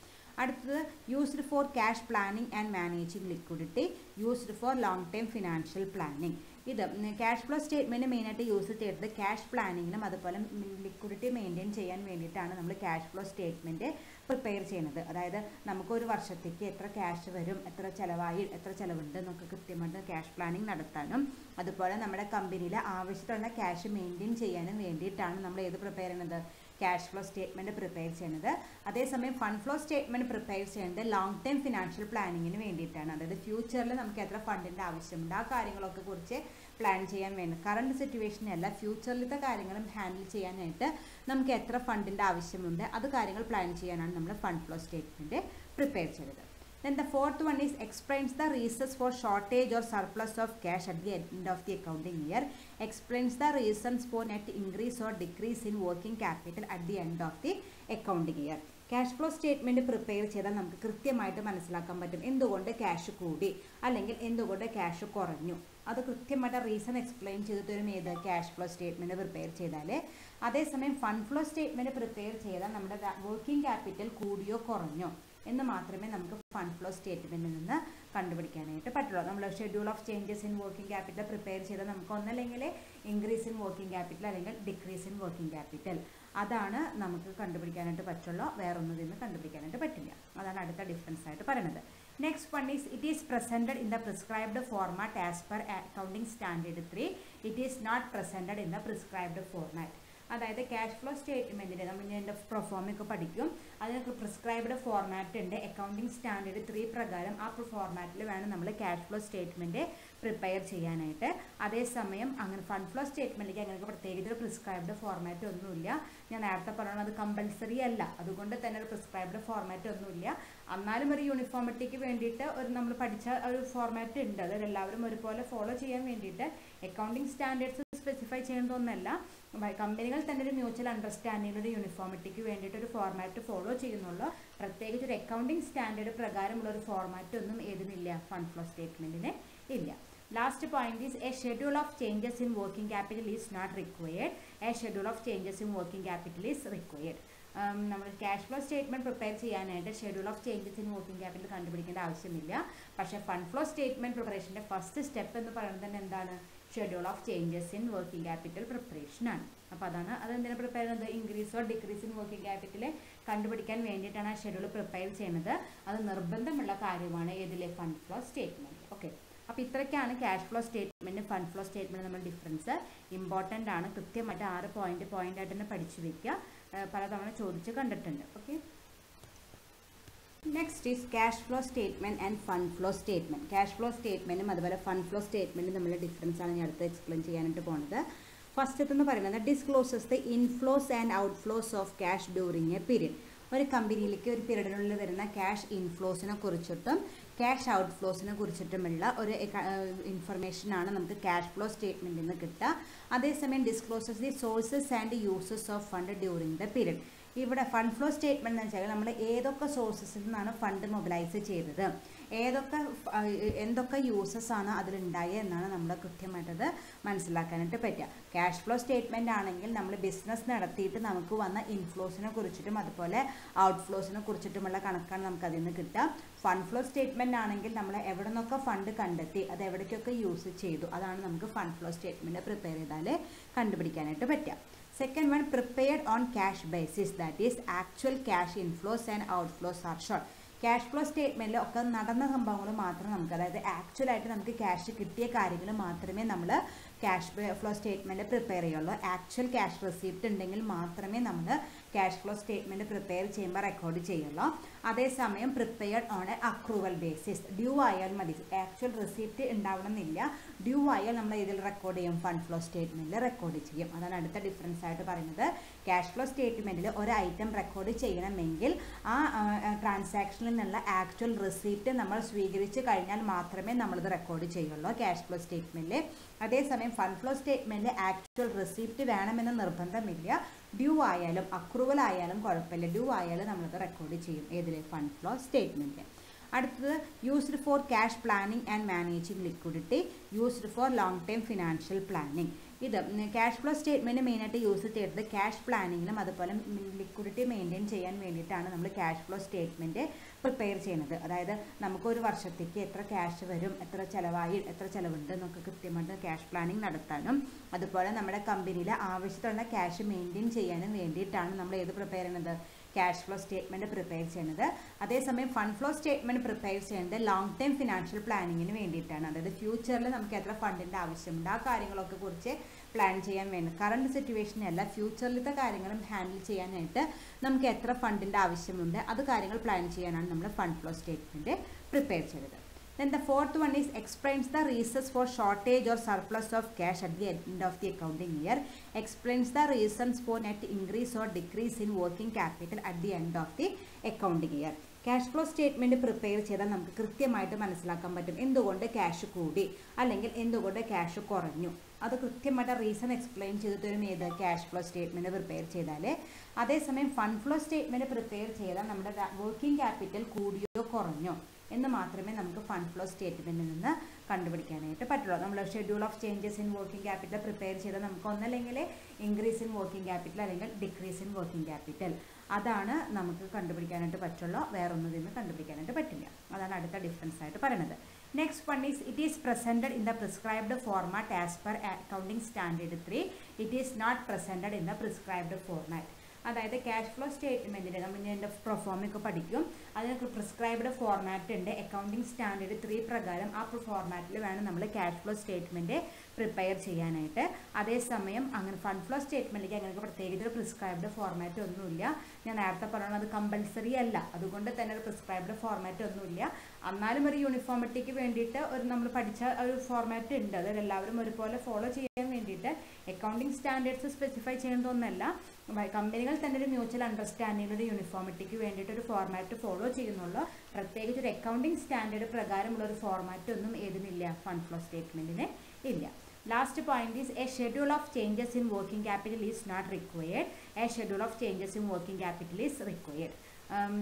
അടുത്തത് used for cash planning and managing liquidity, used for long time financial planning. ഇത് ക്യാഷ് ഫ്ലോ സ്റ്റേറ്റ്മെൻറ്റ് മെയിനായിട്ട് യൂസ് ചെയ്തത് ക്യാഷ് പ്ലാനിങ്ങിനും അതുപോലെ ലിക്വിഡിറ്റി മെയിൻറ്റെയിൻ ചെയ്യാൻ വേണ്ടിയിട്ടാണ് നമ്മൾ ക്യാഷ് ഫ്ലോ സ്റ്റേറ്റ്മെൻറ്റ് പ്രിപ്പയർ ചെയ്യുന്നത്. അതായത് നമുക്കൊരു വർഷത്തേക്ക് എത്ര ക്യാഷ് വരും, എത്ര ചിലവായി, എത്ര ചിലവുണ്ട് എന്നൊക്കെ കൃത്യമായിട്ട് ക്യാഷ് പ്ലാനിങ് നടത്താനും അതുപോലെ നമ്മുടെ കമ്പനിയിലെ ആവശ്യത്തിലുള്ള ക്യാഷ് മെയിൻറ്റെയിൻ ചെയ്യാനും വേണ്ടിയിട്ടാണ് നമ്മൾ ഏത് പ്രിപ്പയർ ചെയ്യുന്നത്, ക്യാഷ് ഫ്ലോ സ്റ്റേറ്റ്മെൻറ്റ് പ്രിപ്പയർ ചെയ്യുന്നത്. അതേസമയം ഫണ്ട് ഫ്ലോ സ്റ്റേറ്റ്മെൻറ്റ് പ്രിപ്പയർ ചെയ്യുന്നത് ലോങ് ടൈം ഫിനാൻഷ്യൽ പ്ലാനിങ്ങിന് വേണ്ടിയിട്ടാണ്. അതായത് ഫ്യൂച്ചറിൽ നമുക്ക് എത്ര ഫണ്ടിൻ്റെ ആവശ്യമുണ്ട് ആ കാര്യങ്ങളൊക്കെ കുറിച്ച് പ്ലാൻ ചെയ്യാൻ വേണ്ടി, കറണ്ട് സിറ്റുവേഷനല്ല ഫ്യൂച്ചറിലത്തെ കാര്യങ്ങളും ഹാൻഡിൽ ചെയ്യാനായിട്ട് നമുക്ക് എത്ര ഫണ്ടിൻ്റെ ആവശ്യമുണ്ട് അത് കാര്യങ്ങൾ പ്ലാൻ ചെയ്യാനാണ് നമ്മൾ ഫണ്ട് ഫ്ലോ സ്റ്റേറ്റ്മെൻറ്റ് പ്രിപ്പയർ ചെയ്തത്. Then the fourth one is explains the reasons for shortage or surplus of cash at the end of the accounting year. Explains the reasons for net increase or decrease in working capital at the end of the accounting year. Cash flow statement prepare ചെയ്താൽ നമുക്ക് കൃത്യമായിട്ട് മനസ്സിലാക്കാൻ പറ്റും എന്തുകൊണ്ട് cash കൂടി അല്ലെങ്കിൽ എന്തുകൊണ്ട് cash കുറഞ്ഞു. അത് കൃത്യമായിട്ട് റീസൺ എക്സ്പ്ലെയിൻ ചെയ്തിട്ട് ഒരു ഏത് ക്യാഷ് ഫ്ലോ സ്റ്റേറ്റ്മെൻറ്റ് പ്രിപ്പയർ ചെയ്താൽ. അതേസമയം ഫണ്ട് ഫ്ലോ സ്റ്റേറ്റ്മെൻറ്റ് പ്രിപ്പയർ ചെയ്താൽ നമ്മുടെ വർക്കിംഗ് ക്യാപിറ്റൽ കൂടിയോ കുറഞ്ഞോ എന്ന് മാത്രമേ നമുക്ക് ഫണ്ട് ഫ്ലോ സ്റ്റേറ്റ്മെൻറ്റിൽ നിന്ന് കണ്ടുപിടിക്കാനായിട്ട് പറ്റുള്ളൂ. നമ്മൾ schedule of changes in working capital prepare ചെയ്താൽ നമുക്ക് ഒന്നല്ലെങ്കിൽ ഇൻക്രീസ് ഇൻ വർക്കിംഗ് ക്യാപിറ്റൽ അല്ലെങ്കിൽ ഡിക്രീസ് ഇൻ വർക്കിംഗ് ക്യാപിറ്റൽ അതാണ് നമുക്ക് കണ്ടുപിടിക്കാനായിട്ട് പറ്റുള്ളൂ, വേറൊന്നും ഇതിന് കണ്ടുപിടിക്കാനായിട്ട് പറ്റില്ല. അതാണ് അടുത്ത ഡിഫറൻസ് ആയിട്ട് പറയുന്നത്. Next one is it is presented in the prescribed format as per accounting standard 3. It is not presented in the prescribed format. അതായത് ക്യാഷ് ഫ്ലോ സ്റ്റേറ്റ്മെൻറ്റിൻ്റെ നമ്മൾ ഇതിൻ്റെ പ്രൊഫോമൊക്കെ പഠിക്കും, അതിന് പ്രിസ്ക്രൈബ്ഡ് ഫോർമാറ്റ് ഉണ്ട്. അക്കൗണ്ടിംഗ് സ്റ്റാൻഡേർഡ് 3 പ്രകാരം ആ ഫോർമാറ്റിൽ വേണം നമ്മൾ ക്യാഷ് ഫ്ലോ സ്റ്റേറ്റ്മെൻറ്റ് പ്രിപ്പയർ ചെയ്യാനായിട്ട്. അതേസമയം അങ്ങനെ ഫണ്ട് ഫ്ലോ സ്റ്റേറ്റ്മെൻറ്റിലേക്ക് അങ്ങനെ പ്രത്യേകിച്ച് ഒരു പ്രിസ്ക്രൈബ്ഡ് ഫോർമാറ്റ് ഒന്നുമില്ല. ഞാൻ നേരത്തെ പറഞ്ഞത് അത് കമ്പൽസറി അല്ല, അതുകൊണ്ട് തന്നെ ഒരു പ്രിസ്ക്രൈബ്ഡ് ഫോർമാറ്റ് ഒന്നുമില്ല. എന്നാലും ഒരു യൂണിഫോമിറ്റിക്ക് വേണ്ടിയിട്ട് ഒരു നമ്മൾ പഠിച്ച ഒരു ഫോർമാറ്റ് ഉണ്ട്, അതായത് എല്ലാവരും ഒരുപോലെ ഫോളോ ചെയ്യാൻ വേണ്ടിയിട്ട്. അക്കൗണ്ടിംഗ് സ്റ്റാൻഡേർഡ്സ് സ്പെസിഫൈ ചെയ്യുന്നതൊന്നല്ല, കമ്പനികൾ തന്നെ ഒരു മ്യൂച്വൽ അണ്ടർസ്റ്റാൻഡിംഗ് ഒരു യൂണിഫോമിറ്റിക്ക് വേണ്ടിയിട്ട് ഒരു ഫോർമാറ്റ് ഫോളോ ചെയ്യുന്നുള്ളൂ. പ്രത്യേകിച്ച് ഒരു അക്കൗണ്ടിംഗ് സ്റ്റാൻഡേർഡ് പ്രകാരമുള്ള ഒരു ഫോർമാറ്റ് ഒന്നും ഏതിനില്ല, ഫണ്ട് ഫ്ലോ സ്റ്റേറ്റ്മെൻറ്റിന് ഇല്ല. Last point is a schedule of changes in working capital is not required. A schedule of changes in working capital is required. നമ്മൾ ക്യാഷ് ഫ്ലോ സ്റ്റേറ്റ്മെൻറ്റ് പ്രിപ്പയർ ചെയ്യാനായിട്ട് schedule of changes in working capital കണ്ടുപിടിക്കേണ്ട ആവശ്യമില്ല. പക്ഷേ fund flow statement പ്രിപ്പറേഷൻ്റെ first step എന്ന് പറയുന്നത് തന്നെ എന്താണ്, schedule of changes in working capital പ്രിപ്പറേഷനാണ്. അപ്പോൾ അതെന്തിനാണ് പ്രിപ്പയർ ചെയ്യുന്നത്, increase or decrease in working capital കണ്ടുപിടിക്കാൻ വേണ്ടിയിട്ടാണ് ആ ഷെഡ്യൂൾ പ്രിപ്പയർ ചെയ്യുന്നത്. അത് നിർബന്ധമുള്ള കാര്യമാണ് ഏതിലെ, ഫണ്ട് ഫ്ലോ സ്റ്റേറ്റ്മെൻറ്റ്. ഓക്കെ, അപ്പോൾ ഇത്രയ്ക്കാണ് cash flow statement fund flow statement നമ്മൾ ഡിഫറൻസ്. ഇമ്പോർട്ടൻ്റ് ആണ്, കൃത്യമായിട്ട് 6 പോയിൻ്റായിട്ട് തന്നെ പഠിച്ചു വയ്ക്കുക, പലതവണ ചോദിച്ച് കണ്ടിട്ടുണ്ട്. Okay, next is cash flow statement and fund flow statement. Cash flow സ്റ്റേറ്റ്മെൻറ്റും അതുപോലെ ഫണ്ട് ഫ്ലോ സ്റ്റേറ്റ്മെൻറ്റും തമ്മിലുള്ള ഡിഫറൻസ് ആണ് ഞാൻ അടുത്ത് എക്സ്പ്ലെയിൻ ചെയ്യാനായിട്ട് പോകുന്നത്. ഫസ്റ്റത്തെന്ന് പറയുന്നത് discloses the inflows and outflows of cash during A period. ഒരു കമ്പനിയിലേക്ക് ഒരു പീരീഡിനുള്ളിൽ വരുന്ന ക്യാഷ് ഇൻഫ്ലോസിനെ കുറിച്ചിട്ടും ക്യാഷ് ഔട്ട്ഫ്ലോസിനെ കുറിച്ചിട്ടുമുള്ള ഒരു ഇൻഫർമേഷനാണ് നമുക്ക് ക്യാഷ് ഫ്ലോ സ്റ്റേറ്റ്മെൻറ്റിൽ നിന്ന് കിട്ടുക. അതേസമയം discloses the sources and uses of fund during the period. ഇവിടെ ഫണ്ട് ഫ്ലോ സ്റ്റേറ്റ്മെൻറ്റ് എന്ന് വെച്ചാൽ നമ്മൾ ഏതൊക്കെ സോഴ്സസിൽ നിന്നാണ് ഫണ്ട് മൊബിലൈസ് ചെയ്തത്, എന്തൊക്കെ യൂസസ് ആണ് അതിലുണ്ടായത് എന്നാണ് നമ്മൾ കൃത്യമായിട്ടത് മനസ്സിലാക്കാനായിട്ട് പറ്റുക. ക്യാഷ് ഫ്ലോ സ്റ്റേറ്റ്മെൻറ്റ് ആണെങ്കിൽ നമ്മൾ ബിസിനസ് നടത്തിയിട്ട് നമുക്ക് വന്ന ഇൻഫ്ലോസിനെ കുറിച്ചിട്ടും അതുപോലെ ഔട്ട്ഫ്ലോസിനെ കുറിച്ചിട്ടുമുള്ള കണക്കാണ് നമുക്ക് അതിൽ നിന്ന് കിട്ടുക. ഫണ്ട് ഫ്ലോ സ്റ്റേറ്റ്മെൻറ്റ് ആണെങ്കിൽ നമ്മൾ എവിടെ നിന്നൊക്കെ ഫണ്ട് കണ്ടെത്തി അത് എവിടേക്കൊക്കെ യൂസ് ചെയ്തു, അതാണ് നമുക്ക് ഫണ്ട് ഫ്ലോ സ്റ്റേറ്റ്മെൻറ്റ് പ്രിപ്പയർ ചെയ്താൽ കണ്ടുപിടിക്കാനായിട്ട് പറ്റുക. Second one, prepared on cash basis, that is actual cash inflows and outflows are shown. Cash flow സ്റ്റേറ്റ്മെൻറ്റിൽ ഒക്കെ നടന്ന സംഭവങ്ങൾ മാത്രം നമുക്ക്, അതായത് ആക്ച്വലായിട്ട് നമുക്ക് ക്യാഷ് കിട്ടിയ കാര്യങ്ങൾ മാത്രമേ നമ്മൾ ക്യാഷ് ഫ്ലോ സ്റ്റേറ്റ്മെൻറ്റ് പ്രിപ്പയർ ചെയ്യുള്ളൂ. ആക്ച്വൽ ക്യാഷ് റെസിപ്റ്റ് ഉണ്ടെങ്കിൽ മാത്രമേ നമ്മൾ ക്യാഷ് ഫ്ലോ സ്റ്റേറ്റ്മെൻറ്റ് പ്രിപ്പയർ ചെയ്യുമ്പോൾ റെക്കോർഡ് ചെയ്യുള്ളൂ. അതേസമയം prepared on A accrual basis. Due ആയാൽ മതി, ആക്ച്വൽ റിസീപ്റ്റ് ഉണ്ടാവണമെന്നില്ല. ഡ്യൂ ആയാൽ നമ്മൾ ഇതിൽ റെക്കോർഡ് ചെയ്യും, ഫണ്ട് ഫ്ലോ സ്റ്റേറ്റ്മെൻറ്റിൽ റെക്കോർഡ് ചെയ്യും. അതാണ് അടുത്ത ഡിഫറൻസ് ആയിട്ട് പറയുന്നത്. ക്യാഷ് ഫ്ലോ സ്റ്റേറ്റ്മെൻറ്റിൽ ഒരു ഐറ്റം റെക്കോർഡ് ചെയ്യണമെങ്കിൽ ആ ട്രാൻസാക്ഷനിൽ നിന്നുള്ള ആക്ച്വൽ റിസീപ്റ്റ് നമ്മൾ സ്വീകരിച്ച് കഴിഞ്ഞാൽ മാത്രമേ നമ്മളിത് റെക്കോർഡ് ചെയ്യുള്ളൂ ക്യാഷ് ഫ്ലോ സ്റ്റേറ്റ്മെൻറ്റിൽ. അതേസമയം ഫണ്ട് ഫ്ലോ സ്റ്റേറ്റ്മെൻറ്റിൽ ആക്ച്വൽ റിസീപ്റ്റ് വേണമെന്ന് നിർബന്ധമില്ല. ഡ്യൂ ആയാലും അക്രൂവൽ ആയാലും കുഴപ്പമില്ല, ഡ്യൂ ആയാലും നമ്മളിത് റെക്കോർഡ് ചെയ്യും ഏതിൽ, ഫണ്ട് ഫ്ലോ സ്റ്റേറ്റ്മെൻറ്റിൽ. അടുത്തത് used for cash planning and managing liquidity, used for long time financial planning. ഇത് ക്യാഷ് ഫ്ലോ സ്റ്റേറ്റ്മെൻറ്റ് മെയിനായിട്ട് യൂസ് ചെയ്തത് ക്യാഷ് പ്ലാനിങ്ങിനും അതുപോലെ ലിക്വിഡിറ്റി മെയിൻറ്റെയിൻ ചെയ്യാൻ വേണ്ടിയിട്ടാണ് നമ്മൾ ക്യാഷ് ഫ്ലോ സ്റ്റേറ്റ്മെൻറ്റ് പ്രിപ്പയർ ചെയ്യുന്നത്. അതായത് നമുക്കൊരു വർഷത്തേക്ക് എത്ര ക്യാഷ് വരും, എത്ര ചിലവായി, എത്ര ചിലവുണ്ട് എന്നൊക്കെ കൃത്യമായിട്ട് ക്യാഷ് പ്ലാനിങ് നടത്താനും അതുപോലെ നമ്മുടെ കമ്പനിയിൽ ആവശ്യത്തിലുള്ള ക്യാഷ് മെയിൻറ്റെയിൻ ചെയ്യാനും വേണ്ടിയിട്ടാണ് നമ്മൾ ഏത് പ്രിപ്പയർ ചെയ്യുന്നത്, ക്യാഷ് ഫ്ലോ സ്റ്റേറ്റ്മെൻറ്റ് പ്രിപ്പയർ ചെയ്യുന്നത്. അതേസമയം ഫണ്ട് ഫ്ലോ സ്റ്റേറ്റ്മെൻറ്റ് പ്രിപ്പയർ ചെയ്യുന്നത് ലോങ് ടൈം ഫിനാൻഷ്യൽ പ്ലാനിങ്ങിന് വേണ്ടിയിട്ടാണ്. അതായത് ഫ്യൂച്ചറിൽ നമുക്ക് എത്ര ഫണ്ടിൻ്റെ ആവശ്യമുണ്ട് ആ കാര്യങ്ങളൊക്കെ കുറിച്ച് പ്ലാൻ ചെയ്യാൻ വേണ്ടി, കറണ്ട് സിറ്റുവേഷനല്ല ഫ്യൂച്ചറിലത്തെ കാര്യങ്ങളും ഹാൻഡിൽ ചെയ്യാനായിട്ട് നമുക്ക് എത്ര ഫണ്ടിൻ്റെ ആവശ്യമുണ്ട് അത് കാര്യങ്ങൾ പ്ലാൻ ചെയ്യാനാണ് നമ്മൾ ഫണ്ട് ഫ്ലോ സ്റ്റേറ്റ്മെൻറ്റ് പ്രിപ്പയർ ചെയ്തത്. Then the fourth one is explains the reasons for shortage or surplus of cash at the end of the accounting year. Explains the reasons for net increase or decrease in working capital at the end of the accounting year. Cash flow statement prepare ചെയ്താൽ നമുക്ക് കൃത്യമായിട്ട് മനസ്സിലാക്കാൻ പറ്റും എന്തുകൊണ്ട് cash കൂടി അല്ലെങ്കിൽ എന്തുകൊണ്ട് cash കുറഞ്ഞു. അത് കൃത്യമായിട്ട് റീസൺ എക്സ്പ്ലെയിൻ ചെയ്തിട്ട് ഒരു ഏത് ക്യാഷ് ഫ്ലോ സ്റ്റേറ്റ്മെൻറ്റ് പ്രിപ്പയർ ചെയ്താൽ. അതേസമയം ഫണ്ട് ഫ്ലോ സ്റ്റേറ്റ്മെൻറ്റ് പ്രിപ്പയർ ചെയ്താൽ നമ്മുടെ വർക്കിംഗ് ക്യാപിറ്റൽ കൂടിയോ കുറഞ്ഞോ എന്ന് മാത്രമേ നമുക്ക് ഫണ്ട് ഫ്ലോ സ്റ്റേറ്റ്മെൻറ്റിൽ നിന്ന് കണ്ടുപിടിക്കാനായിട്ട് പറ്റുള്ളൂ. നമ്മൾ schedule of changes in working capital prepare ചെയ്താൽ നമുക്ക് ഒന്നല്ലെങ്കിൽ ഇൻക്രീസ് ഇൻ വർക്കിംഗ് ക്യാപിറ്റൽ അല്ലെങ്കിൽ ഡിക്രീസ് ഇൻ വർക്കിംഗ് ക്യാപിറ്റൽ അതാണ് നമുക്ക് കണ്ടുപിടിക്കാനായിട്ട് പറ്റുള്ളൂ, വേറൊന്നും ഇതിന് കണ്ടുപിടിക്കാനായിട്ട് പറ്റില്ല. അതാണ് അടുത്ത ഡിഫറൻസ് ആയിട്ട് പറയുന്നത്. Next one is it is presented in the prescribed format as per accounting standard 3. It is not presented in the prescribed format. അതായത് ക്യാഷ് ഫ്ലോ സ്റ്റേറ്റ്മെൻറ്റിൽ നമ്മൾ ഇതിൻ്റെ പ്രൊഫോമൊക്കെ പഠിക്കും. അതിനൊക്കെ പ്രിസ്ക്രൈബ്ഡ് ഫോർമാറ്റ് ഉണ്ട്. അക്കൗണ്ടിംഗ് സ്റ്റാൻഡേർഡ് 3 പ്രകാരം ആ ഫോർമാറ്റിൽ വേണം നമ്മൾ ക്യാഷ് ഫ്ലോ സ്റ്റേറ്റ്മെൻറ്റ് പ്രിപ്പയർ ചെയ്യാനായിട്ട്. അതേസമയം അങ്ങനെ ഫണ്ട് ഫ്ലോ സ്റ്റേറ്റ്മെൻറ്റിലേക്ക് അങ്ങനെ പ്രത്യേകിച്ച് പ്രിസ്ക്രൈബ്ഡ് ഫോർമാറ്റ് ഒന്നുമില്ല. ഞാൻ നേരത്തെ പറഞ്ഞത് അത് കമ്പൽസറി അല്ല, അതുകൊണ്ട് തന്നെ ഒരു പ്രിസ്ക്രൈബ്ഡ് ഫോർമാറ്റ് ഒന്നുമില്ല. എന്നാലും ഒരു യൂണിഫോമിറ്റിക്ക് വേണ്ടിയിട്ട് നമ്മൾ പഠിച്ച ഒരു ഫോർമാറ്റ് ഉണ്ട്. അത് എല്ലാവരും ഒരുപോലെ ഫോളോ ചെയ്യാൻ വേണ്ടിയിട്ട് അക്കൗണ്ടിംഗ് സ്റ്റാൻഡേർഡ്സ് സ്പെസിഫൈ ചെയ്യുന്നതൊന്നല്ല, കമ്പനികൾ തന്നെ ഒരു മ്യൂച്വൽ അണ്ടർസ്റ്റാൻഡിംഗ് ഒരു യൂണിഫോമിറ്റിക്ക് വേണ്ടിയിട്ട് ഒരു ഫോർമാറ്റ് ഫോളോ ചെയ്യുന്നുള്ളൂ. പ്രത്യേകിച്ച് ഒരു അക്കൗണ്ടിംഗ് സ്റ്റാൻഡേർഡ് പ്രകാരമുള്ള ഒരു ഫോർമാറ്റ് ഒന്നും ഏതിനില്ല, ഫണ്ട് ഫ്ലോ സ്റ്റേറ്റ്മെൻറ്റിന് ഇല്ല. Last point is a schedule of changes in working capital is not required. A schedule of changes in working capital is required.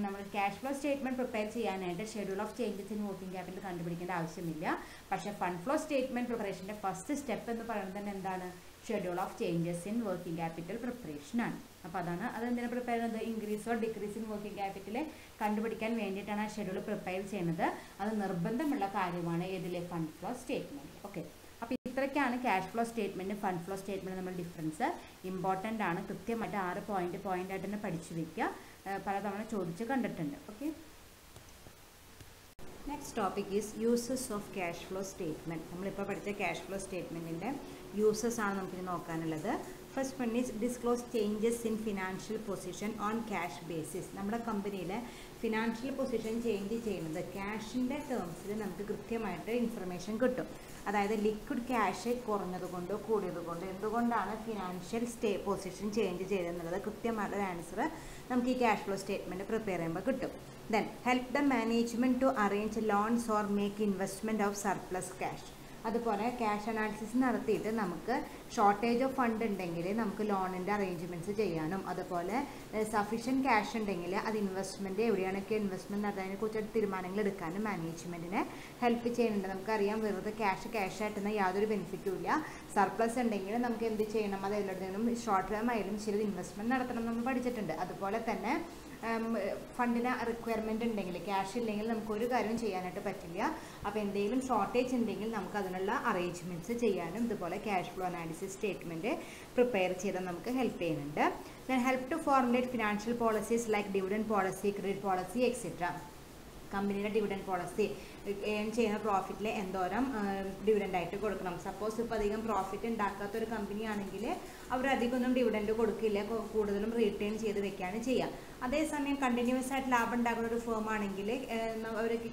നമ്മൾ ക്യാഷ് ഫ്ലോ സ്റ്റേറ്റ്മെൻറ്റ് പ്രിപ്പയർ ചെയ്യാനായിട്ട് schedule of changes in working capital കണ്ടുപിടിക്കേണ്ട ആവശ്യമില്ല. പക്ഷേ fund flow statement പ്രിപ്പറേഷൻ്റെ first step എന്ന് പറയുന്നത് തന്നെ എന്താണ്, schedule of changes in working capital പ്രിപ്പറേഷനാണ്. അപ്പോൾ അതാണ് അതെന്തിനാണ് പ്രിപ്പയർ ചെയ്യുന്നത്, increase or decrease in working capital കണ്ടുപിടിക്കാൻ വേണ്ടിയിട്ടാണ് ആ ഷെഡ്യൂൾ പ്രിപ്പയർ ചെയ്യുന്നത്. അത് നിർബന്ധമുള്ള കാര്യമാണ് ഏതിലെ, ഫണ്ട് ഫ്ലോ സ്റ്റേറ്റ്മെൻറ്റ്. ഓക്കെ, അപ്പോൾ ഇത്രയ്ക്കാണ് ക്യാഷ് ഫ്ലോ സ്റ്റേറ്റ്മെൻറ്റും ഫണ്ട് ഫ്ലോ സ്റ്റേറ്റ്മെൻറ്റും നമ്മൾ ഡിഫറൻസ്. ഇമ്പോർട്ടൻ്റ് ആണ്, കൃത്യമായിട്ട് 6 പോയിൻ്റായിട്ട് തന്നെ പഠിച്ചു വയ്ക്കുക. പലതവണ ചോദിച്ച് കണ്ടിട്ടുണ്ട്. Okay, next topic is uses of cash flow statement. നമ്മളിപ്പോൾ പഠിച്ച ക്യാഷ് ഫ്ലോ സ്റ്റേറ്റ്മെൻറ്റിൻ്റെ യൂസസ് ആണ് നമുക്കിനി നോക്കാനുള്ളത്. First one is disclose changes in financial position on cash basis. നമ്മുടെ കമ്പനിയിലെ ഫിനാൻഷ്യൽ പൊസിഷൻ ചേഞ്ച് ചെയ്യുന്നത് ക്യാഷിൻ്റെ ടേംസിൽ നമുക്ക് കൃത്യമായിട്ട് ഇൻഫർമേഷൻ കിട്ടും. അതായത് ലിക്വിഡ് ക്യാഷ് കുറഞ്ഞതുകൊണ്ടോ കൂടിയതുകൊണ്ടോ എന്തുകൊണ്ടാണ് ഫിനാൻഷ്യൽ പൊസിഷൻ ചേഞ്ച് ചെയ്തെന്നുള്ളത് കൃത്യമായിട്ടൊരു ആൻസർ നമുക്ക് ഈ ക്യാഷ് ഫ്ലോ സ്റ്റേറ്റ്മെൻറ്റ് പ്രിപ്പയർ ചെയ്യുമ്പോൾ കിട്ടും. Then help the management to arrange loans or make investment of surplus cash. അതുപോലെ ക്യാഷ് അനാലിസിസ് നടത്തിയിട്ട് നമുക്ക് ഷോർട്ടേജ് ഓഫ് ഫണ്ട് ഉണ്ടെങ്കിൽ നമുക്ക് ലോണിൻ്റെ അറേഞ്ച്മെൻറ്റ്സ് ചെയ്യാനും അതുപോലെ സഫീഷ്യൻറ്റ് ക്യാഷ് ഉണ്ടെങ്കിൽ അത് ഇൻവെസ്റ്റ്മെൻറ്റ് എവിടെയാണൊക്കെ ഇൻവെസ്റ്റ്മെൻറ്റ് നടത്തുന്നതിനെ കുറിച്ച് തീരുമാനങ്ങൾ എടുക്കാനും മാനേജ്മെൻറ്റിനെ ഹെൽപ്പ് ചെയ്യുന്നുണ്ട്. നമുക്കറിയാം വെറുതെ ക്യാഷായിട്ടൊന്നും യാതൊരു ബെനിഫിറ്റും ഇല്ല. സർപ്ലസ് ഉണ്ടെങ്കിൽ നമുക്ക് എന്ത് ചെയ്യണം, അത് എല്ലായിടത്തും ഷോർട്ട് ടേം ആയാലും ശരി ഇൻവെസ്റ്റ്മെൻറ്റ് നടത്തണം നമ്മൾ പഠിച്ചിട്ടുണ്ട്. അതുപോലെ തന്നെ ഫണ്ടിന് റിക്വയർമെൻറ്റ് ഉണ്ടെങ്കിൽ ക്യാഷ് ഇല്ലെങ്കിൽ നമുക്കൊരു കാര്യം ചെയ്യാനായിട്ട് പറ്റില്ല. അപ്പോൾ എന്തെങ്കിലും ഷോർട്ടേജ് ഉണ്ടെങ്കിൽ നമുക്ക് അതിനുള്ള അറേഞ്ച്മെൻറ്റ്സ് ചെയ്യാനും ഇതുപോലെ cash flow analysis statement prepare ചെയ്താൽ നമുക്ക് ഹെൽപ്പ് ചെയ്യുന്നുണ്ട്. Then help to formulate financial policies like dividend policy, credit policy etcetera. കമ്പനിയുടെ ഡിവിഡൻഡ് പോളിസി ഏൺ ചെയ്യുന്ന പ്രോഫിറ്റിൽ എന്തോരം ഡിവിഡൻഡ് ആയിട്ട് കൊടുക്കണം. സപ്പോസ് ഇപ്പോൾ അധികം പ്രോഫിറ്റ് ഉണ്ടാക്കാത്തൊരു കമ്പനി ആണെങ്കിൽ അവർ അധികമൊന്നും ഡിവിഡൻഡ് കൊടുക്കില്ല, കൂടുതലും റീറ്റെയിൻ ചെയ്ത് വെക്കുകയാണ് ചെയ്യുക. അതേസമയം കണ്ടിന്യൂസ് ആയിട്ട് ലാഭം ഉണ്ടാക്കുന്ന ഒരു ഫേം ആണെങ്കിൽ അവർക്ക്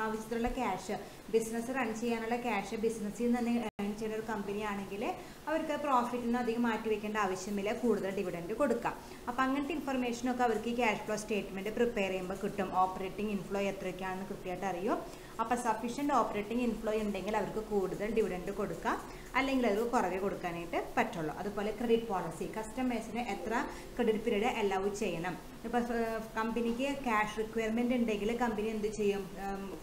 ആവശ്യത്തിലുള്ള ക്യാഷ്, ബിസിനസ് റൺ ചെയ്യാനുള്ള ക്യാഷ് ബിസിനസ്സിൽ നിന്ന് തന്നെ ഏൺ ചെയ്യുന്ന ഒരു കമ്പനി ആണെങ്കിൽ അവർക്ക് പ്രോഫിറ്റിൽ നിന്ന് അധികം മാറ്റി വെക്കേണ്ട ആവശ്യമില്ല, കൂടുതൽ ഡിവിഡൻഡ് കൊടുക്കാം. അപ്പോൾ അങ്ങനത്തെ ഇൻഫർമേഷനൊക്കെ അവർക്ക് ഈ ക്യാഷ് ഫ്ലോ സ്റ്റേറ്റ്മെൻറ്റ് പ്രിപ്പയർ ചെയ്യുമ്പോൾ കിട്ടും. ഓപ്പറേറ്റിംഗ് ഇൻഫ്ലോ എത്രയൊക്കെയാണെന്ന് കൃത്യമായിട്ട് അറിയും. അപ്പോൾ സഫീഷ്യൻറ്റ് ഓപ്പറേറ്റിംഗ് ഇൻഫ്ലോ ഉണ്ടെങ്കിൽ അവർക്ക് കൂടുതൽ ഡിവിഡൻഡ് കൊടുക്കാം, അല്ലെങ്കിൽ അവർക്ക് കുറവേ കൊടുക്കാനായിട്ട് പറ്റുള്ളൂ. അതുപോലെ ക്രെഡിറ്റ് പോളിസി, കസ്റ്റമേഴ്സിന് എത്ര ക്രെഡിറ്റ് പീരീഡ് അലൗ ചെയ്യണം. ഇപ്പോൾ കമ്പനിക്ക് ക്യാഷ് റിക്വയർമെൻറ്റ് ഉണ്ടെങ്കിൽ കമ്പനി എന്ത് ചെയ്യും,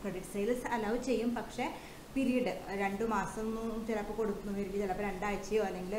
ക്രെഡിറ്റ് സെയിൽസ് അലൗ ചെയ്യും. പക്ഷേ പീരീഡ് 2 മാസം ചിലപ്പോൾ കൊടുക്കുന്നവർക്ക് ചിലപ്പോൾ 2 ആഴ്ചയോ അല്ലെങ്കിൽ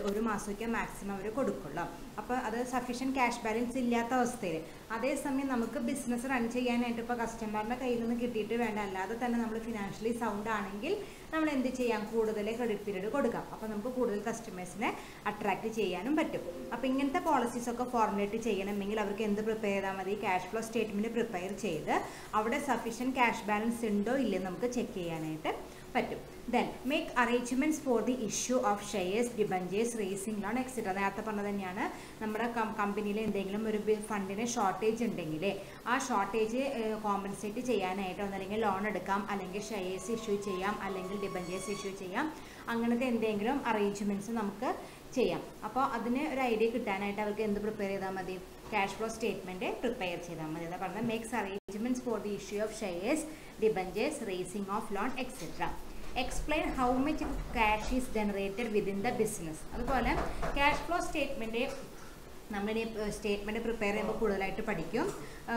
1 മാസമൊക്കെ മാക്സിമം അവർ കൊടുക്കുള്ളൂ. അപ്പോൾ അത് സഫീഷ്യൻറ്റ് ക്യാഷ് ബാലൻസ് ഇല്ലാത്ത അവസ്ഥയിൽ. അതേസമയം നമുക്ക് ബിസിനസ് റൺ ചെയ്യാനായിട്ട് ഇപ്പോൾ കസ്റ്റമറിൻ്റെ കയ്യിൽ നിന്ന് കിട്ടിയിട്ട് വേണ്ട, അല്ലാതെ തന്നെ നമ്മൾ ഫിനാൻഷ്യലി സൗണ്ട് ആണെങ്കിൽ നമ്മൾ എന്ത് ചെയ്യാം, കൂടുതൽ ക്രെഡിറ്റ് പീരീഡ് കൊടുക്കാം. അപ്പോൾ നമുക്ക് കൂടുതൽ കസ്റ്റമേഴ്സിനെ അട്രാക്റ്റ് ചെയ്യാനും പറ്റും. അപ്പോൾ ഇങ്ങനത്തെ പോളിസീസൊക്കെ ഫോർമുലേറ്റ് ചെയ്യണമെങ്കിൽ അവർക്ക് എന്ത് പ്രിപ്പയർ ചെയ്താൽ മതി, ക്യാഷ് ഫ്ലോ സ്റ്റേറ്റ്മെൻറ്റ് പ്രിപ്പയർ ചെയ്ത് അവിടെ സഫീഷ്യൻറ്റ് ക്യാഷ് ബാലൻസ് ഉണ്ടോ ഇല്ലെന്ന് നമുക്ക് ചെക്ക് ചെയ്യാനായിട്ട് പറ്റും. Then make arrangements for the issue of shares, debentures, raising loan etcetera. നേരത്തെ പറഞ്ഞത് തന്നെയാണ്, നമ്മുടെ കമ്പനിയിൽ എന്തെങ്കിലും ഒരു ഫണ്ടിന് ഷോർട്ടേജ് ഉണ്ടെങ്കിൽ ആ ഷോർട്ടേജ് കോമ്പൻസേറ്റ് ചെയ്യാനായിട്ട് ഒന്നല്ലെങ്കിൽ ലോൺ എടുക്കാം, അല്ലെങ്കിൽ ഷെയർസ് ഇഷ്യൂ ചെയ്യാം, അല്ലെങ്കിൽ ഡിബഞ്ചേഴ്സ് ഇഷ്യൂ ചെയ്യാം. അങ്ങനത്തെ എന്തെങ്കിലും അറേഞ്ച്മെൻറ്റ്സ് നമുക്ക് ചെയ്യാം. അപ്പോൾ അതിന് ഒരു ഐഡിയ കിട്ടാനായിട്ട് അവർക്ക് എന്ത് പ്രിപ്പയർ ചെയ്താൽ മതി, ക്യാഷ് ഫ്ലോ സ്റ്റേറ്റ്മെൻറ്റ് പ്രിപ്പയർ ചെയ്താൽ മതി. അതാ പറഞ്ഞത് makes arrangements for the issue of shares, debentures, racing of loan etcetera. Explain how much cash is generated within the business. അതുപോലെ ക്യാഷ് ഫ്ലോ സ്റ്റേറ്റ്മെൻറ്റ് നമ്മൾ സ്റ്റേറ്റ്മെൻറ്റ് പ്രിപ്പയർ ചെയ്യുമ്പോൾ കൂടുതലായിട്ട് പഠിക്കും.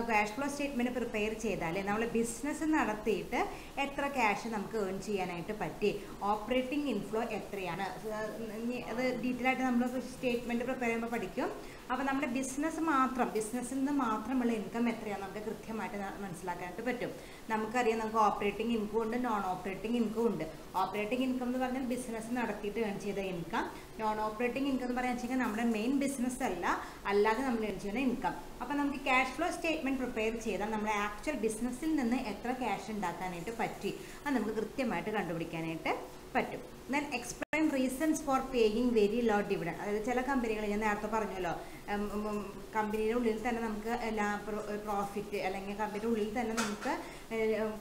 ക്യാഷ് ഫ്ലോ സ്റ്റേറ്റ്മെൻറ്റ് പ്രിപ്പയർ ചെയ്താൽ നമ്മൾ ബിസിനസ് നടത്തിയിട്ട് എത്ര cash നമുക്ക് ഏൺ ചെയ്യാനായിട്ട് പറ്റി, ഓപ്പറേറ്റിംഗ് ഇൻഫ്ലോ എത്രയാണ്, അത് ഡീറ്റെയിൽ ആയിട്ട് നമ്മൾ സ്റ്റേറ്റ്മെൻറ്റ് പ്രിപ്പയർ ചെയ്യുമ്പോൾ പഠിക്കും. അപ്പോൾ നമ്മുടെ ബിസിനസ്സിൽ നിന്ന് മാത്രമുള്ള ഇൻകം എത്രയാണ് നമുക്ക് കൃത്യമായിട്ട് മനസ്സിലാക്കാനായിട്ട് പറ്റും. നമുക്കറിയാം, നമുക്ക് ഓപ്പറേറ്റിംഗ് ഇൻകം ഉണ്ട്, നോൺ ഓപ്പറേറ്റിംഗ് ഇൻകം ഉണ്ട്. ഓപ്പറേറ്റിംഗ് ഇൻകം എന്ന് പറഞ്ഞാൽ ബിസിനസ് നടത്തിയിട്ട് ഏൺ ചെയ്ത ഇൻകം. നോൺ ഓപ്പറേറ്റിംഗ് ഇൻകം എന്ന് പറയാന്ന് വെച്ചാൽ നമ്മുടെ മെയിൻ ബിസിനസ് അല്ലാതെ നമ്മൾ ഏൺ ചെയ്യുന്ന ഇൻകം. അപ്പോൾ നമുക്ക് ക്യാഷ് ഫ്ലോ സ്റ്റേറ്റ്മെൻറ്റ് പ്രിപ്പയർ ചെയ്താൽ നമ്മുടെ ആക്ച്വൽ ബിസിനസ്സിൽ നിന്ന് എത്ര ക്യാഷ് ഉണ്ടാക്കാനായിട്ട് പറ്റി അത് നമുക്ക് കൃത്യമായിട്ട് കണ്ടുപിടിക്കാനായിട്ട് പറ്റും. Then explain reasons for paying very low dividend. അതായത് ചില കമ്പനികൾ, ഞാൻ നേരത്തെ പറഞ്ഞല്ലോ, കമ്പനിയുടെ ഉള്ളിൽ തന്നെ നമുക്ക് എല്ലാ പ്രോഫിറ്റ് അല്ലെങ്കിൽ കമ്പനിയുടെ ഉള്ളിൽ തന്നെ നമുക്ക്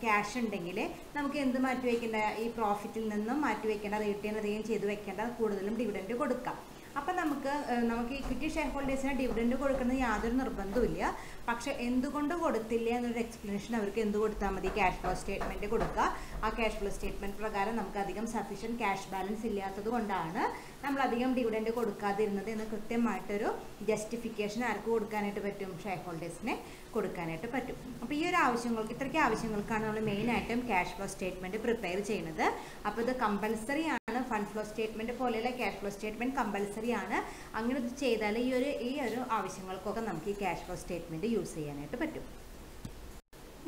ക്യാഷ് ഉണ്ടെങ്കിൽ നമുക്ക് എന്ത് മാറ്റി വയ്ക്കേണ്ട, ഈ പ്രോഫിറ്റിൽ നിന്നും മാറ്റി വയ്ക്കേണ്ട, റീറ്റെയിൻ ചെയ്ത് വെക്കേണ്ട, കൂടുതലും ഡിവിഡൻഡ് കൊടുക്കാം. അപ്പം നമുക്ക് ഇക്വിറ്റി ഷെയർ ഹോൾഡേഴ്സിന് ഡിവിഡൻഡ് കൊടുക്കുന്നത് യാതൊരു നിർബന്ധമില്ല. പക്ഷെ എന്തുകൊണ്ട് കൊടുത്തില്ല എന്നൊരു എക്സ്പ്ലനേഷൻ അവർക്ക് എന്ത് കൊടുത്താൽ മതി, ക്യാഷ് ഫ്ലോ സ്റ്റേറ്റ്മെൻറ്റ് കൊടുക്കുക. ആ ക്യാഷ് ഫ്ലോ സ്റ്റേറ്റ്മെൻറ്റ് പ്രകാരം നമുക്ക് അധികം സഫീഷ്യൻറ്റ് ക്യാഷ് ബാലൻസ് ഇല്ലാത്തത് കൊണ്ടാണ് നമ്മളധികം ഡിവിഡൻഡ് കൊടുക്കാതിരുന്നത് എന്ന് കൃത്യമായിട്ടൊരു ജസ്റ്റിഫിക്കേഷൻ ആർക്ക് കൊടുക്കാനായിട്ട് പറ്റും, ഷെയർ ഹോൾഡേഴ്സിനെ കൊടുക്കാനായിട്ട് പറ്റും. അപ്പോൾ ഈ ഒരു ഇത്രയ്ക്ക് ആവശ്യങ്ങൾക്കാണ് നമ്മൾ മെയിനായിട്ടും ക്യാഷ് ഫ്ലോ സ്റ്റേറ്റ്മെൻറ്റ് പ്രിപ്പയർ ചെയ്യുന്നത്. അപ്പോൾ ഇത് കമ്പൽസറി ആണ്. ഫണ്ട് ഫ്ലോ സ്റ്റേറ്റ്മെൻറ്റ് പോലെയുള്ള ക്യാഷ് ഫ്ലോ സ്റ്റേറ്റ്മെൻറ്റ് കമ്പൽസറി ആണ്. അങ്ങനെ ഇത് ചെയ്താൽ ഈ ഒരു ആവശ്യങ്ങൾക്കൊക്കെ നമുക്ക് ഈ ക്യാഷ് ഫ്ലോ സ്റ്റേറ്റ്മെൻറ്റ് യൂസ് ചെയ്യാനായിട്ട് പറ്റും.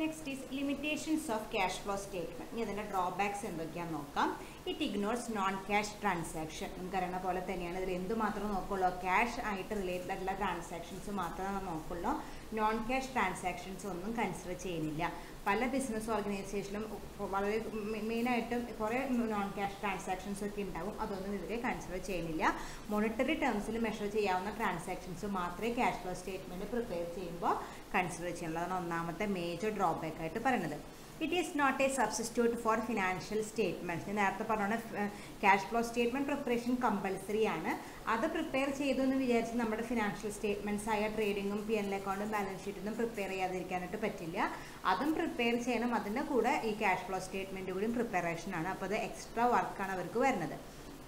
Next is limitations of cash flow statement. ഇനി അതിൻ്റെ ഡ്രോബാക്സ് എന്തൊക്കെയാണെന്ന് നോക്കാം. It ignores non cash transaction. നമുക്കറിയുന്ന പോലെ തന്നെയാണ്, ഇതിൽ എന്തുമാത്രം നോക്കുള്ളൂ, ക്യാഷ് ആയിട്ട് റിലേറ്റഡ് ആയിട്ടുള്ള ട്രാൻസാക്ഷൻസ് മാത്രമേ നോക്കുള്ളൂ. നോൺ ക്യാഷ് ട്രാൻസാക്ഷൻസ് ഒന്നും കൺസിഡർ ചെയ്യുന്നില്ല. പല ബിസിനസ് ഓർഗനൈസേഷനിലും വളരെ മെയിനായിട്ടും കുറേ നോൺ ക്യാഷ് ട്രാൻസാക്ഷൻസ് ഒക്കെ ഉണ്ടാവും. അതൊന്നും ഇവരെ കൺസിഡർ ചെയ്യുന്നില്ല. മോണിറ്ററി ടേംസിൽ മെഷർ ചെയ്യാവുന്ന ട്രാൻസാക്ഷൻസ് മാത്രമേ ക്യാഷ് ഫ്ലോ സ്റ്റേറ്റ്മെൻറ്റ് പ്രിപ്പയർ ചെയ്യുമ്പോൾ കൺസിഡർ ചെയ്യുള്ളൂ. അതാണ് ഒന്നാമത്തെ മേജർ ഡ്രോബാക്ക് ആയിട്ട് പറയുന്നത്. It is not a substitute for financial statements. ഞാൻ നേരത്തെ പറഞ്ഞ cash flow statement preparation compulsory ആണ്. അത് പ്രിപ്പയർ ചെയ്തു എന്ന് വിചാരിച്ച് നമ്മുടെ ഫിനാൻഷ്യൽ സ്റ്റേറ്റ്മെൻറ്റ്സ് ആയ ട്രേഡിങ്ങും P&L അക്കൗണ്ടും ബാലൻസ് ഷീറ്റൊന്നും പ്രിപ്പയർ ചെയ്യാതിരിക്കാനായിട്ട് പറ്റില്ല. അതും പ്രിപ്പയർ ചെയ്യണം. അതിൻ്റെ കൂടെ ഈ ക്യാഷ് ഫ്ലോ സ്റ്റേറ്റ്മെൻറ്റ് കൂടി പ്രിപ്പറേഷനാണ്. അപ്പോൾ അത് എക്സ്ട്രാ വർക്കാണ് അവർക്ക് വരുന്നത്.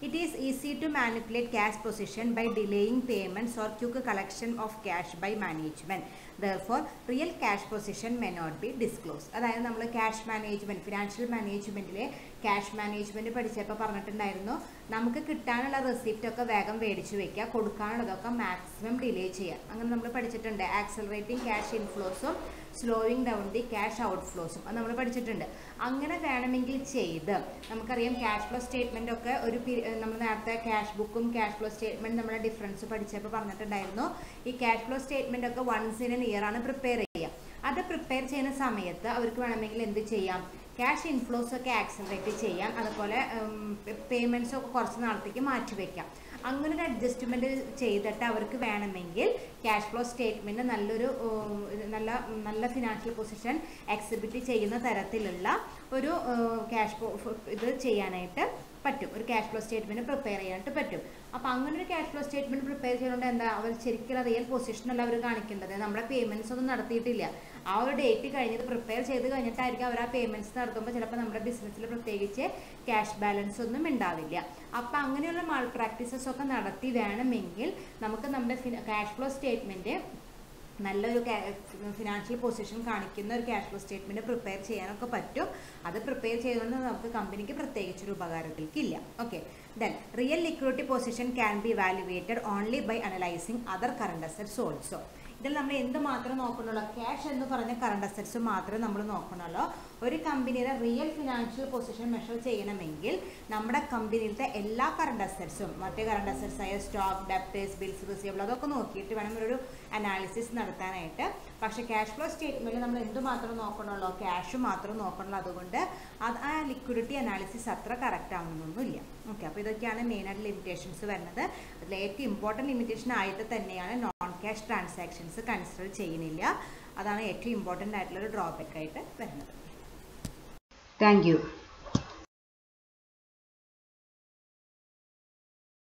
It is easy to manipulate cash position by delaying payments or quick collection of cash by management. Therefore, real cash position may not be disclosed. അതായത് നമ്മൾ ക്യാഷ് മാനേജ്മെൻറ്റ്, ഫിനാൻഷ്യൽ മാനേജ്മെൻറ്റിലെ cash management പഠിച്ചപ്പോൾ പറഞ്ഞിട്ടുണ്ടായിരുന്നു, നമുക്ക് കിട്ടാനുള്ള റെസിപ്റ്റൊക്കെ വേഗം മേടിച്ച് വയ്ക്കുക, കൊടുക്കാനുള്ളതൊക്കെ മാക്സിമം ഡിലേ ചെയ്യുക. അങ്ങനെ നമ്മൾ പഠിച്ചിട്ടുണ്ട്. ആക്സലറേറ്റിംഗ് ക്യാഷ് ഇൻഫ്ലോസും സ്ലോയിങ് ഡൗൺ ദി ക്യാഷ് ഔട്ട്ഫ്ലോസും അത് നമ്മൾ പഠിച്ചിട്ടുണ്ട്. അങ്ങനെ വേണമെങ്കിൽ ചെയ്ത് നമുക്കറിയാം ക്യാഷ് ഫ്ലോ സ്റ്റേറ്റ്മെൻ്റ് ഒക്കെ നമ്മൾ നേരത്തെ ക്യാഷ് ബുക്കും ക്യാഷ് ഫ്ലോ സ്റ്റേറ്റ്മെൻറ്റ് നമ്മുടെ ഡിഫറൻസ് പഠിച്ചപ്പോൾ പറഞ്ഞിട്ടുണ്ടായിരുന്നു. ഈ ക്യാഷ് ഫ്ലോ സ്റ്റേറ്റ്മെൻ്റ് ഒക്കെ വൺസ് ഇൻ എൻ ഇയർ ആണ് പ്രിപ്പയർ ചെയ്യുക. അത് പ്രിപ്പയർ ചെയ്യുന്ന സമയത്ത് അവർക്ക് വേണമെങ്കിൽ എന്ത് ചെയ്യാം, ക്യാഷ് ഇൻഫ്ലോസ് ഒക്കെ ആക്സലറേറ്റ് ചെയ്യാം, അതുപോലെ പേയ്മെൻറ്റ്സ് ഒക്കെ കുറച്ച് നാളത്തേക്ക് മാറ്റിവെക്കാം. അങ്ങനെ ഒരു അഡ്ജസ്റ്റ്മെൻറ്റ് ചെയ്തിട്ട് അവർക്ക് വേണമെങ്കിൽ ക്യാഷ് ഫ്ലോ സ്റ്റേറ്റ്മെൻറ്റ് നല്ല ഫിനാൻഷ്യൽ പൊസിഷൻ എക്സിബിറ്റ് ചെയ്യുന്ന തരത്തിലുള്ള ഒരു ക്യാഷ് ഫ്ലോ ഇത് ചെയ്യാനായിട്ട് പറ്റും, ഒരു ക്യാഷ് ഫ്ലോ സ്റ്റേറ്റ്മെൻറ്റ് പ്രിപ്പയർ ചെയ്യാനായിട്ട് പറ്റും. അപ്പോൾ അങ്ങനെ ഒരു ക്യാഷ് ഫ്ലോ സ്റ്റേറ്റ്മെൻറ്റ് പ്രിപ്പയർ ചെയ്യുന്നതുകൊണ്ട് എന്താ, അവർ ശരിക്കും റിയൽ പൊസിഷനല്ല അവർ കാണിക്കേണ്ടത്. നമ്മുടെ പേയ്മെൻറ്റ്സ് ഒന്നും നടത്തിയിട്ടില്ല, ആ ഒരു ഡേറ്റ് കഴിഞ്ഞത് പ്രിപ്പയർ ചെയ്ത് കഴിഞ്ഞിട്ടായിരിക്കും അവർ ആ പേയ്മെൻറ്റ്സ് നടത്തുമ്പോൾ ചിലപ്പോൾ നമ്മുടെ ബിസിനസ്സിൽ പ്രത്യേകിച്ച് ക്യാഷ് ബാലൻസ് ഒന്നും ഉണ്ടാവില്ല. അപ്പോൾ അങ്ങനെയുള്ള മാൾ പ്രാക്ടീസസ് ഒക്കെ നടത്തി വേണമെങ്കിൽ നമുക്ക് നമ്മുടെ ക്യാഷ് ഫ്ലോ സ്റ്റേറ്റ്മെൻറ്റ് നല്ലൊരു ഫിനാൻഷ്യൽ പൊസിഷൻ കാണിക്കുന്ന ഒരു ക്യാഷ് ഫ്ലോ സ്റ്റേറ്റ്മെൻറ്റ് പ്രിപ്പയർ ചെയ്യാനൊക്കെ പറ്റും. അത് പ്രിപ്പയർ ചെയ്തുകൊണ്ട് നമുക്ക് കമ്പനിക്ക് പ്രത്യേകിച്ചൊരു ഉപകാരത്തിലേക്കില്ല. Okay, then real liquidity position can be valuated only by analysing other current assets also. ഇതിൽ നമ്മൾ എന്ത് മാത്രമേ നോക്കണുള്ളൂ, ക്യാഷ് എന്ന് പറഞ്ഞ കറണ്ട് അസറ്റ്സ് മാത്രമേ നമ്മൾ നോക്കണുള്ളൂ. ഒരു കമ്പനിയുടെ റിയൽ ഫിനാൻഷ്യൽ പൊസിഷൻ മെഷർ ചെയ്യണമെങ്കിൽ നമ്മുടെ കമ്പനിയിലത്തെ എല്ലാ കറണ്ട് അസറ്റ്സും മറ്റേ കറണ്ട് അസറ്റ്സ് ആയ സ്റ്റോക്ക്, ഡെപ്റ്റേഴ്സ്, ബിൽസ് റിസീവബിൾ അതൊക്കെ നോക്കിയിട്ട് വേണം ഒരു അനാലിസിസ് നടത്താനായിട്ട്. പക്ഷേ ക്യാഷ് ഫ്ലോ സ്റ്റേറ്റ്മെൻറ്റിൽ നമ്മൾ എന്ത് മാത്രം നോക്കണുള്ളൂ, ക്യാഷ് മാത്രം നോക്കണുള്ളൂ. അതുകൊണ്ട് ആ ലിക്വിഡിറ്റി അനാലിസിസ് അത്ര കറക്റ്റ് ആവണമെന്നൊന്നുമില്ല. ഓക്കെ, അപ്പോൾ ഇതൊക്കെയാണ് മെയിനായിട്ട് ലിമിറ്റേഷൻസ് വരുന്നത്. അതിൽ ഏറ്റവും ഇമ്പോർട്ടൻറ്റ് ലിമിറ്റേഷൻ ആയിട്ട് തന്നെയാണ് നോൺ ക്യാഷ് ട്രാൻസാക്ഷൻസ് കൺസിഡർ ചെയ്യുന്നില്ല. അതാണ് ഏറ്റവും ഇമ്പോർട്ടൻ്റ് ആയിട്ടുള്ളൊരു ഡ്രോബാക്ക് ആയിട്ട് വരുന്നത്. Thank you.